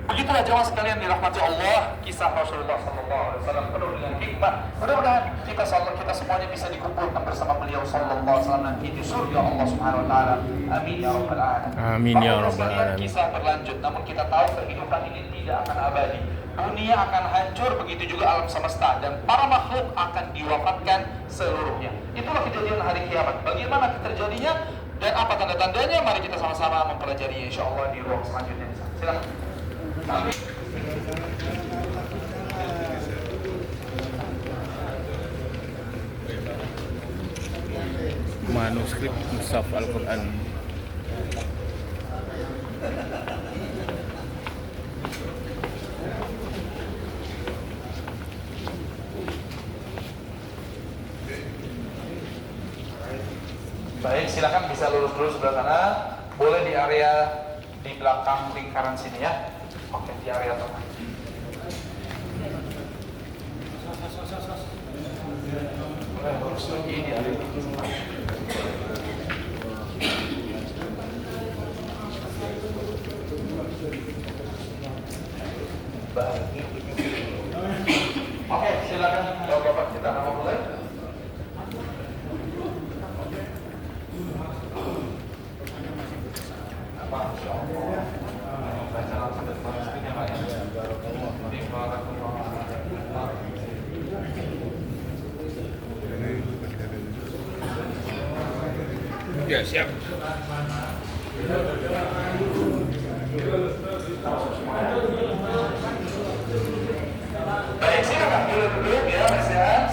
Speaker 6: Begitulah jemaah sekalian dirahmati Allah, kisah Rasulullah SAW penuh dengan hikmah. Mudah-mudahan kita semuanya bisa dikumpulkan bersama beliau SAW nanti di surga Allah Subhanahu Wa Taala. Amin ya rabbal alamin.
Speaker 2: Amin ya rabbal alamin.
Speaker 6: Kisah berlanjut, namun kita tahu kehidupan ini tidak akan abadi. Dunia akan hancur, begitu juga alam semesta, dan para makhluk akan diwafatkan seluruhnya. Itulah kejadian hari kiamat. Bagaimana terjadinya dan apa tanda-tandanya? Mari kita sama-sama mempelajarinya insyaallah di ruang selanjutnya. Silakan.
Speaker 2: Manuskrip Mushaf Al-Quran.
Speaker 6: Baik, silakan bisa lurus dulu sebelah sana. Boleh di area di belakang lingkaran sini ya. Oke, di area tengah. Lurus lagi di area tengah. Baik. Oke, silakan Bapak kita nama mulai.
Speaker 2: Ya, siap.
Speaker 6: Baik, silakan duduk ya,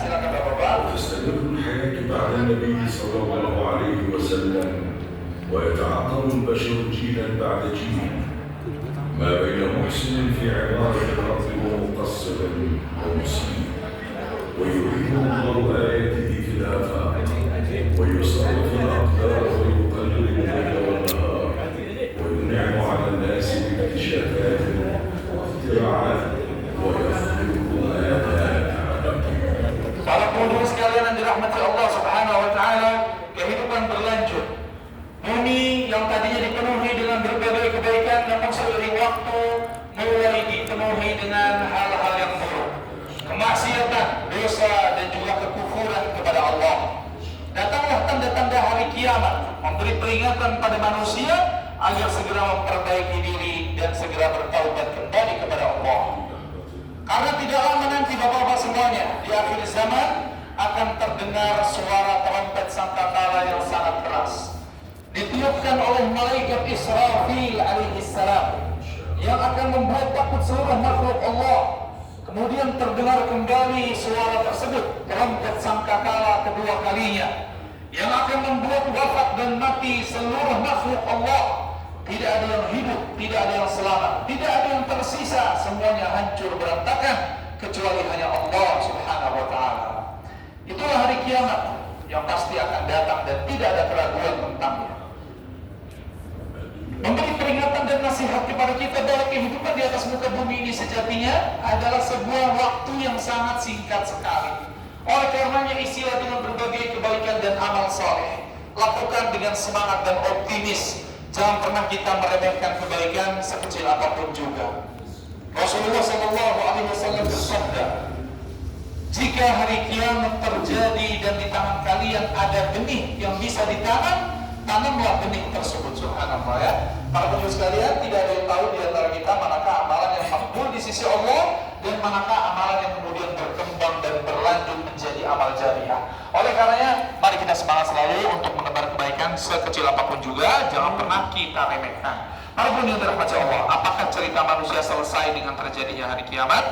Speaker 6: silakan Bapak-bapak.
Speaker 7: تستمر الحياة بعد النبي صلى الله عليه وسلم ويتعاقب البشر جيلا بعد جيل ما بين محسن في عمارة الأرض ومقصر ومسيء ويريد الله آياته في الآفاق ويصرف الأقدار ويقلل الليل والنهار وينعم على الناس باكتشافات واختراعات ويخلق ما لا تعلم.
Speaker 6: Para pengunjung sekalian yang dirahmati Allah Subhanahu wa Ta'ala, kehidupan berlanjut. Bumi yang tadinya dipenuhi dengan berbagai kebaikan, namun seiring waktu mulai dipenuhi dengan hal-hal yang buruk, kemaksiatan, dosa, dan juga kekufuran kepada Allah. Datanglah tanda-tanda hari kiamat, memberi peringatan pada manusia agar segera memperbaiki diri dan segera bertaubat kembali kepada Allah. Karena tidak lama nanti Bapak-bapak semuanya, di akhir zaman akan terdengar suara trompet sangkakala yang sangat keras, ditiupkan oleh malaikat Israfil alaihissalam, yang akan membuat takut seluruh makhluk Allah. Kemudian terdengar kembali suara tersebut, trompet sangkakala kedua kalinya, yang akan membuat wafat dan mati seluruh makhluk Allah. Tidak ada yang hidup, tidak ada yang selamat, tidak ada yang tersisa, semuanya hancur berantakan kecuali hanya Allah Subhanahu wa Ta'ala. Itulah hari kiamat yang pasti akan datang dan tidak ada keraguan tentangnya. Memberi peringatan dan nasihat kepada kita bahwa kehidupan di atas muka bumi ini sejatinya adalah sebuah waktu yang sangat singkat sekali. Oleh karenanya isilah dengan berbagai kebaikan dan amal saleh. Lakukan dengan semangat dan optimis. Jangan pernah kita meremehkan kebaikan sekecil apapun juga. Rasulullah SAW bersabda, jika hari kiamat terjadi dan di tangan kalian ada benih yang bisa ditanam, tanamlah benih tersebut. Subhanallah ya. Para penjuru sekalian, tidak ada yang tahu di antara kita manakah amalan yang makbul di sisi Allah dan manakah amalan yang kemudian berkembang dan berlanjut menjadi amal jariah. Oleh karenanya, mari kita semangat selalu untuk menebar kebaikan kejadian sekecil apapun juga jangan pernah kita remehkan. Walaupun yang dirahmati Allah, apakah cerita manusia selesai dengan terjadinya hari kiamat?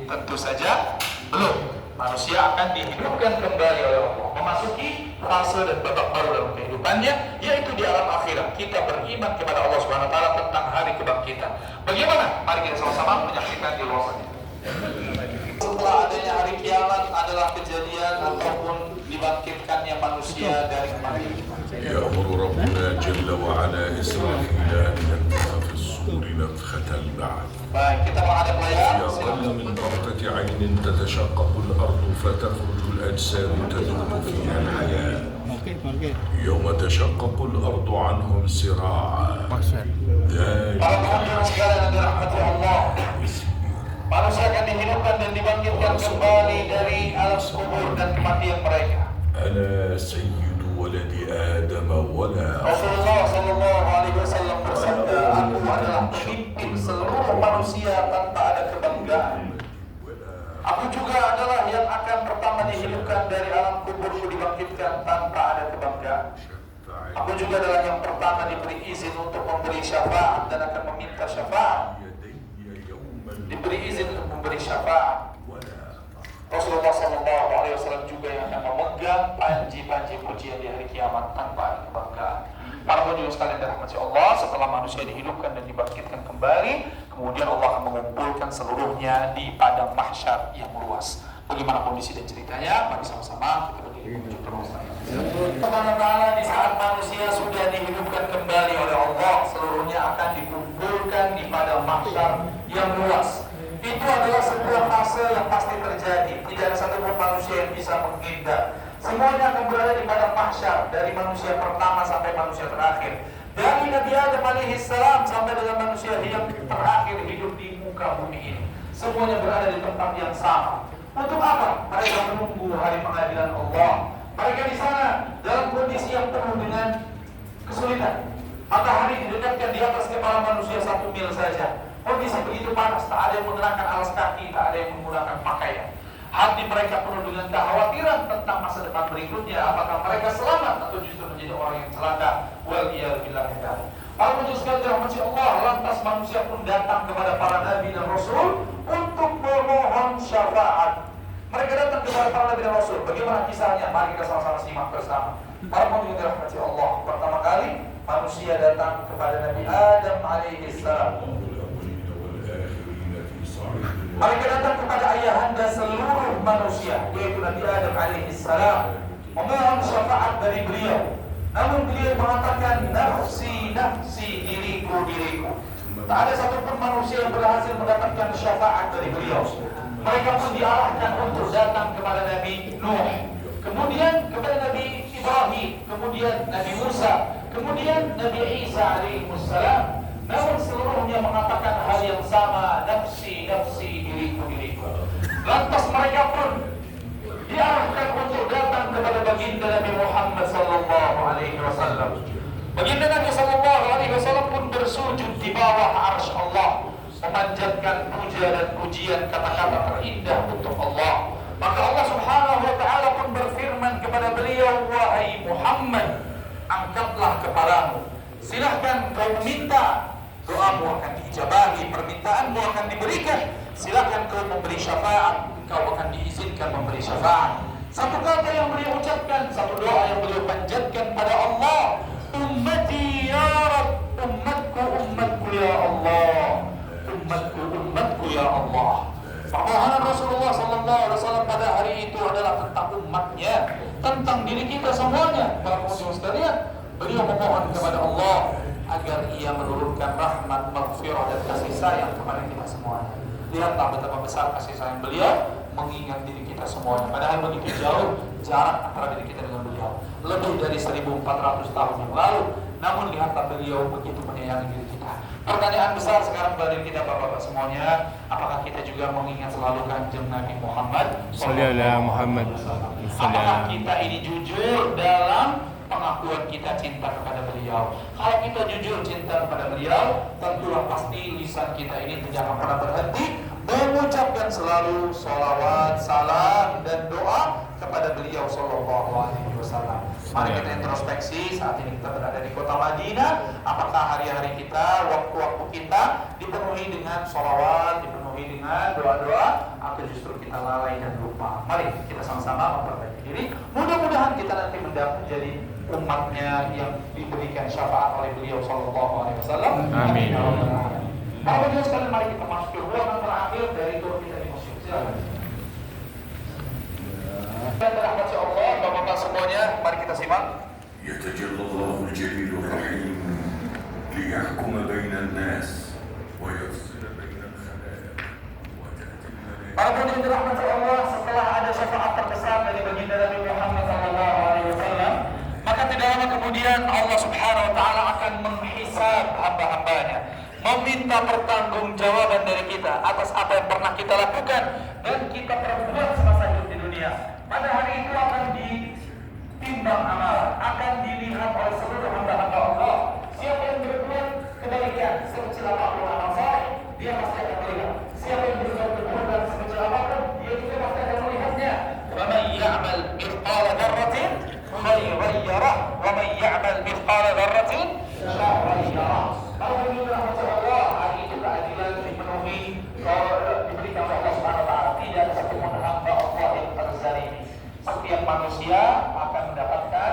Speaker 6: Tentu saja belum. Manusia akan dihidupkan kembali oleh Allah, memasuki fase dan babak baru dalam kehidupannya, yaitu di alam akhirat. Kita beriman kepada Allah Subhanahu wa taala tentang hari kebangkitan. Bagaimana? Mari kita sama-sama menyaksikan di luar sana. Setelah adanya hari kiamat adalah kejadian ataupun dibangkitkannya manusia dari kematian.
Speaker 7: يأمر ربنا جل وعلا إسرافيل أن ينفخ في الصور نفخة البعث.
Speaker 6: Baik, kita menghadap layar.
Speaker 7: في أقل من طرفة عين تتشقق الأرض فتخرج الأجساد تذوب فيها الحياة. يوم تشقق الأرض عنهم سراعا. ذلك
Speaker 6: Para pengunjung sekalian yang dirahmati Allah, manusia akan dihidupkan dan dibangkitkan kembali dari alam kubur dan kematian mereka.
Speaker 7: أنا سيد ولد آدم ولا
Speaker 6: Rasulullah Sallallahu Alaihi Wasallam bersabda, aku adalah pemimpin seluruh manusia tanpa ada kebanggaan. Aku juga adalah yang akan pertama dihidupkan dari alam kuburku dibangkitkan tanpa ada kebanggaan. Aku juga adalah yang pertama diberi izin untuk memberi syafaat dan akan meminta syafaat. Diberi izin untuk memberi syafaat. Rasulullah SAW juga yang akan memegang panji-panji pujian di hari kiamat tanpa ada kebanggaan. Para penjuru sekalian dirahmati Allah, setelah manusia dihidupkan dan dibangkitkan kembali, kemudian Allah akan mengumpulkan seluruhnya di padang mahsyar yang luas. Bagaimana kondisi dan ceritanya? Mari sama-sama kita berdiri menuju terus. Subhanahu di saat manusia sudah dihidupkan kembali oleh Allah, seluruhnya akan dikumpulkan di padang mahsyar yang luas. Itu adalah sebuah fase yang pasti terjadi. Tidak ada satupun manusia yang bisa menghindar. Semuanya akan berada di padang mahsyar, dari manusia pertama sampai manusia terakhir. Dari Nabi Adam alaihissalam sampai dengan manusia yang terakhir hidup di muka bumi ini. Semuanya berada di tempat yang sama. Untuk apa? Mereka menunggu hari pengadilan Allah. Mereka di sana dalam kondisi yang penuh dengan kesulitan. Matahari didekatkan di atas kepala manusia 1 mil saja. Kondisi begitu panas, tak ada yang menggunakan alas kaki, tak ada yang menggunakan pakaian. Hati mereka penuh dengan kekhawatiran tentang masa depan berikutnya. Apakah mereka selamat atau justru menjadi orang yang celaka? Waliyahillah. Para penjuru sekalian dirahmati Allah, lantas manusia pun datang kepada para nabi dan rasul untuk memohon syafaat. Mereka datang kepada para nabi dan rasul. Bagaimana kisahnya? Mari kita sama-sama simak bersama. Para penjuru dirahmati Allah, pertama kali manusia datang kepada Nabi Adam alaihissalam. Mereka datang kepada ayahanda seluruh manusia, yaitu Nabi Adam alaihissalam, memohon syafaat dari beliau. Namun beliau mengatakan, nafsi, nafsi, diriku, diriku. Tak ada satupun manusia yang berhasil mendapatkan syafaat dari beliau. Mereka pun diarahkan untuk datang kepada Nabi Nuh, kemudian kepada Nabi Ibrahim, kemudian Nabi Musa, kemudian Nabi Isa alaihissalam. Namun seluruhnya mengatakan hal yang sama, nafsi, nafsi, diriku, diriku. Lantas mereka pun diarahkan untuk datang kepada baginda Nabi Muhammad sallallahu alaihi wasallam. Baginda Nabi sallallahu alaihi wasallam pun bersujud di bawah arsy Allah, memanjatkan puja dan pujian kata-kata terindah untuk Allah. Maka Allah Subhanahu wa taala pun berfirman kepada beliau, wahai Muhammad, angkatlah kepalamu. Silahkan kau meminta, doamu akan diijabahi, permintaanmu akan diberikan. Silahkan kau memberi syafaat, kau akan diizinkan memberi syafaat. Satu kata yang beliau ucapkan, satu doa yang beliau panjatkan pada Allah, ummati ya Rabb, ummatku, ummatku ya Allah, ummatku, ummatku ya Allah. Permohonan Rasulullah SAW pada hari itu adalah tentang umatnya, tentang diri kita semuanya. Para muslim sekalian, beliau memohon kepada Allah agar ia menurunkan rahmat, maghfirah dan kasih sayang kepada kita semuanya. Lihatlah betapa besar kasih sayang beliau mengingat diri kita semuanya. Padahal begitu jauh jarak antara diri kita dengan beliau, lebih dari 1400 tahun yang lalu. Namun lihatlah beliau begitu menyayangi diri kita. Pertanyaan besar sekarang pada diri kita bapak-bapak semuanya, apakah kita juga mengingat selalu kanjeng Nabi Muhammad
Speaker 2: Sallallahu Muhammad.
Speaker 6: Apakah kita ini jujur dalam pengakuan kita cinta kepada beliau? Kalau kita jujur cinta kepada beliau, tentulah pasti lisan kita ini tidak akan pernah berhenti mengucapkan selalu salawat, salam dan doa kepada beliau sallallahu alaihi wasallam. Mari kita introspeksi, saat ini kita berada di kota Madinah. Apakah hari-hari kita, waktu-waktu kita dipenuhi dengan sholawat, dipenuhi dengan doa-doa, atau justru kita lalai dan lupa? Mari kita sama-sama memperbaiki diri. Mudah-mudahan kita nanti menjadi umatnya yang diberikan syafaat oleh beliau Sallallahu Alaihi Wasallam.
Speaker 2: Amin.
Speaker 6: Bapak Ibu sekalian, mari kita masuk ke ruangan terakhir dari tur kita di museum. Silakan. Dan rahmat Allah, Bapak-bapak semuanya, mari kita simak.
Speaker 7: يتجلى الله الجليل الرحيم ليحكم بين الناس ويفصل بين الخلائق وتأتي
Speaker 6: Para pendengar rahmat Allah, setelah ada syafaat terbesar dari baginda Nabi Muhammad SAW, maka tidak lama kemudian Allah Subhanahu Wa Taala akan menghisab hamba-hambanya, meminta pertanggungjawaban dari kita atas apa yang pernah kita lakukan dan kita perbuat semasa hidup di dunia. Pada hari itu akan ditimbang amalan, akan dilihat oleh seluruh hamba-hamba Allah. Siapa yang berbuat kebaikan sekecil apapun amal saleh, dia pasti akan melihat. Siapa yang berbuat keburukan sekecil apapun, dia juga pasti akan melihatnya. Wa man ya'mal mithqala dzarratin khairan yarah, wa man ya'mal mithqala dzarratin syarran yarah. Kalau begitu Allah, hari itu keadilan dipenuhi, diberikan oleh Allah Subhanahu Wa Taala. Tidak ada satu pun hamba Allah yang terzalimi. Setiap manusia akan mendapatkan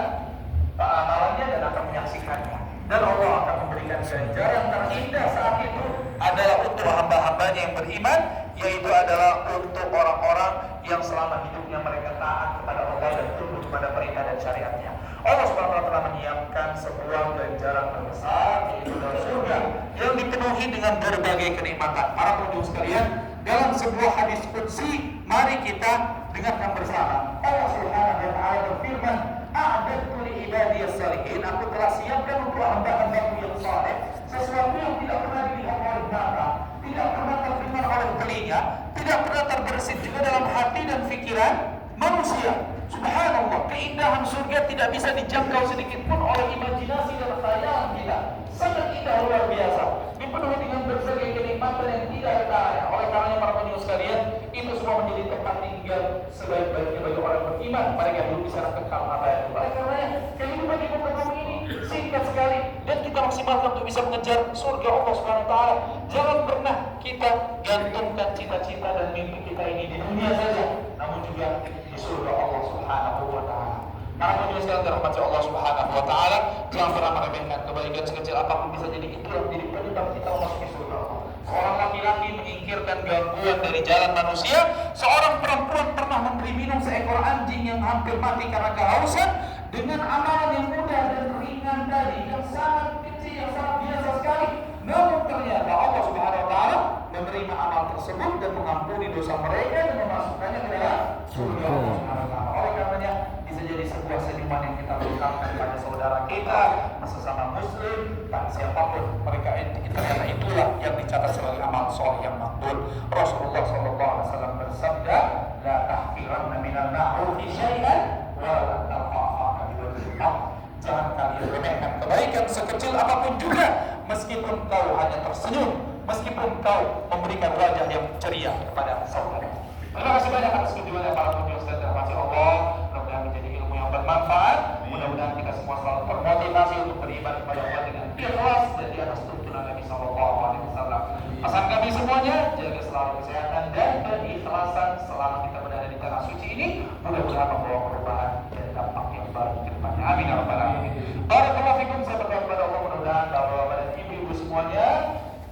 Speaker 6: amalannya dan akan menyaksikannya. Dan Allah akan memberikan ganjaran terindah saat itu adalah untuk hamba-hambanya yang beriman, yaitu adalah untuk orang-orang yang selama hidupnya mereka taat kepada Allah dan tunduk kepada perintah dan syariatnya. Allah Subhanahu wa taala menyiapkan sebuah ganjaran terbesar, yaitu dalam surga yang dipenuhi dengan berbagai kenikmatan. Para pengunjung sekalian, dalam sebuah hadis qudsi, mari kita dengarkan bersama. Allah Subhanahu wa taala berfirman, "A'dadtu li ibadiyas salihin." Aku telah siapkan untuk hamba-hambaku yang saleh sesuatu yang tidak pernah dilihat oleh mata, tidak pernah terdengar oleh telinga, tidak pernah terbersit juga dalam hati dan pikiran manusia. Subhanallah, keindahan surga tidak bisa dijangkau sedikit pun oleh imajinasi dan khayalan kita. Sangat indah, luar biasa, dipenuhi dengan berbagai kenikmatan yang tidak ada taranya. Oleh karenanya para pendengar sekalian, itu semua menjadi tempat tinggal sebaik-baiknya bagi orang beriman. Mereka belum bisa kekal abadi. Oleh karenanya kehidupan di muka bumi ini singkat sekali dan kita maksimalkan untuk bisa mengejar surga Allah Subhanahu wa taala. Jangan pernah kita gantungkan cita-cita dan mimpi kita ini di dunia saja, namun juga di surga Allah Subhanahu wa taala. Para pendengar sekalian dirahmati Allah Subhanahu wa taala, jangan pernah meremehkan kebaikan sekecil apapun, bisa jadi itu yang menjadi penyebab kita memasuki surga Allah. Seorang laki-laki menyingkirkan gangguan dari jalan manusia, seorang perempuan pernah memberi minum seekor anjing yang hampir mati karena kehausan dengan amalan yang mudah dan ringan tadi, yang sangat kecil, yang sangat biasa sekali. Namun ternyata Allah Subhanahu wa taala menerima amal tersebut dan mengampuni dosa mereka dan memasukkannya ke dalam surga Allah Subhanahu wa taala. Oleh karenanya bisa jadi sebuah senyuman yang kita berikan pada saudara kita, sesama muslim, dan siapapun mereka itu, ternyata itulah yang dicatat sebagai amal soleh yang makbul. Rasulullah Sallallahu Alaihi Wasallam bersabda, la tahqiranna minal ma'rufi syai'an wa la tarfa'aka bidul haq. Jangan kalian remehkan kebaikan sekecil apapun juga, meskipun kau hanya tersenyum, meskipun kau memberikan wajah yang ceria kepada saudara. Terima kasih banyak atas kunjungannya para pengunjung dan dirahmati Allah. Mudah-mudahan menjadi ilmu yang bermanfaat. Mudah-mudahan kita semua selalu termotivasi untuk beribadah kepada Allah dengan ikhlas dan di atas tuntunan Nabi Sallallahu Alaihi Wasallam. Pesan kami semuanya, jaga selalu kesehatan dan keikhlasan selama kita berada di tanah suci ini. Mudah-mudahan membawa perubahan dan dampak yang baik ke depannya. Amin ya rabbal alamin. Barakallahu fikum. Saya berdoa kepada Allah, mudah-mudahan bapak-bapak dan ibu-ibu semuanya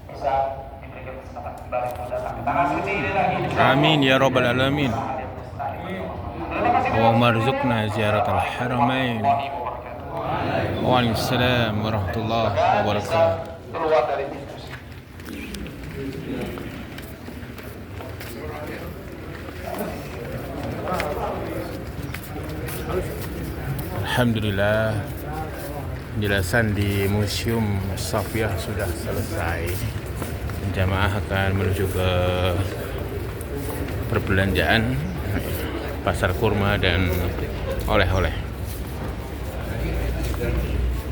Speaker 6: bisa diberikan kesempatan kembali datang ke tanah suci ini lagi.
Speaker 2: Amin ya rabbal alamin. Allahumma rzuqna ziyaratal haramain. Waalaikumsalam warahmatullahi wabarakatuh.
Speaker 6: Keluar dari pintu.
Speaker 2: Alhamdulillah, penjelasan di Museum Safiyah sudah selesai. Jamaah akan menuju ke perbelanjaan, pasar kurma dan oleh-oleh.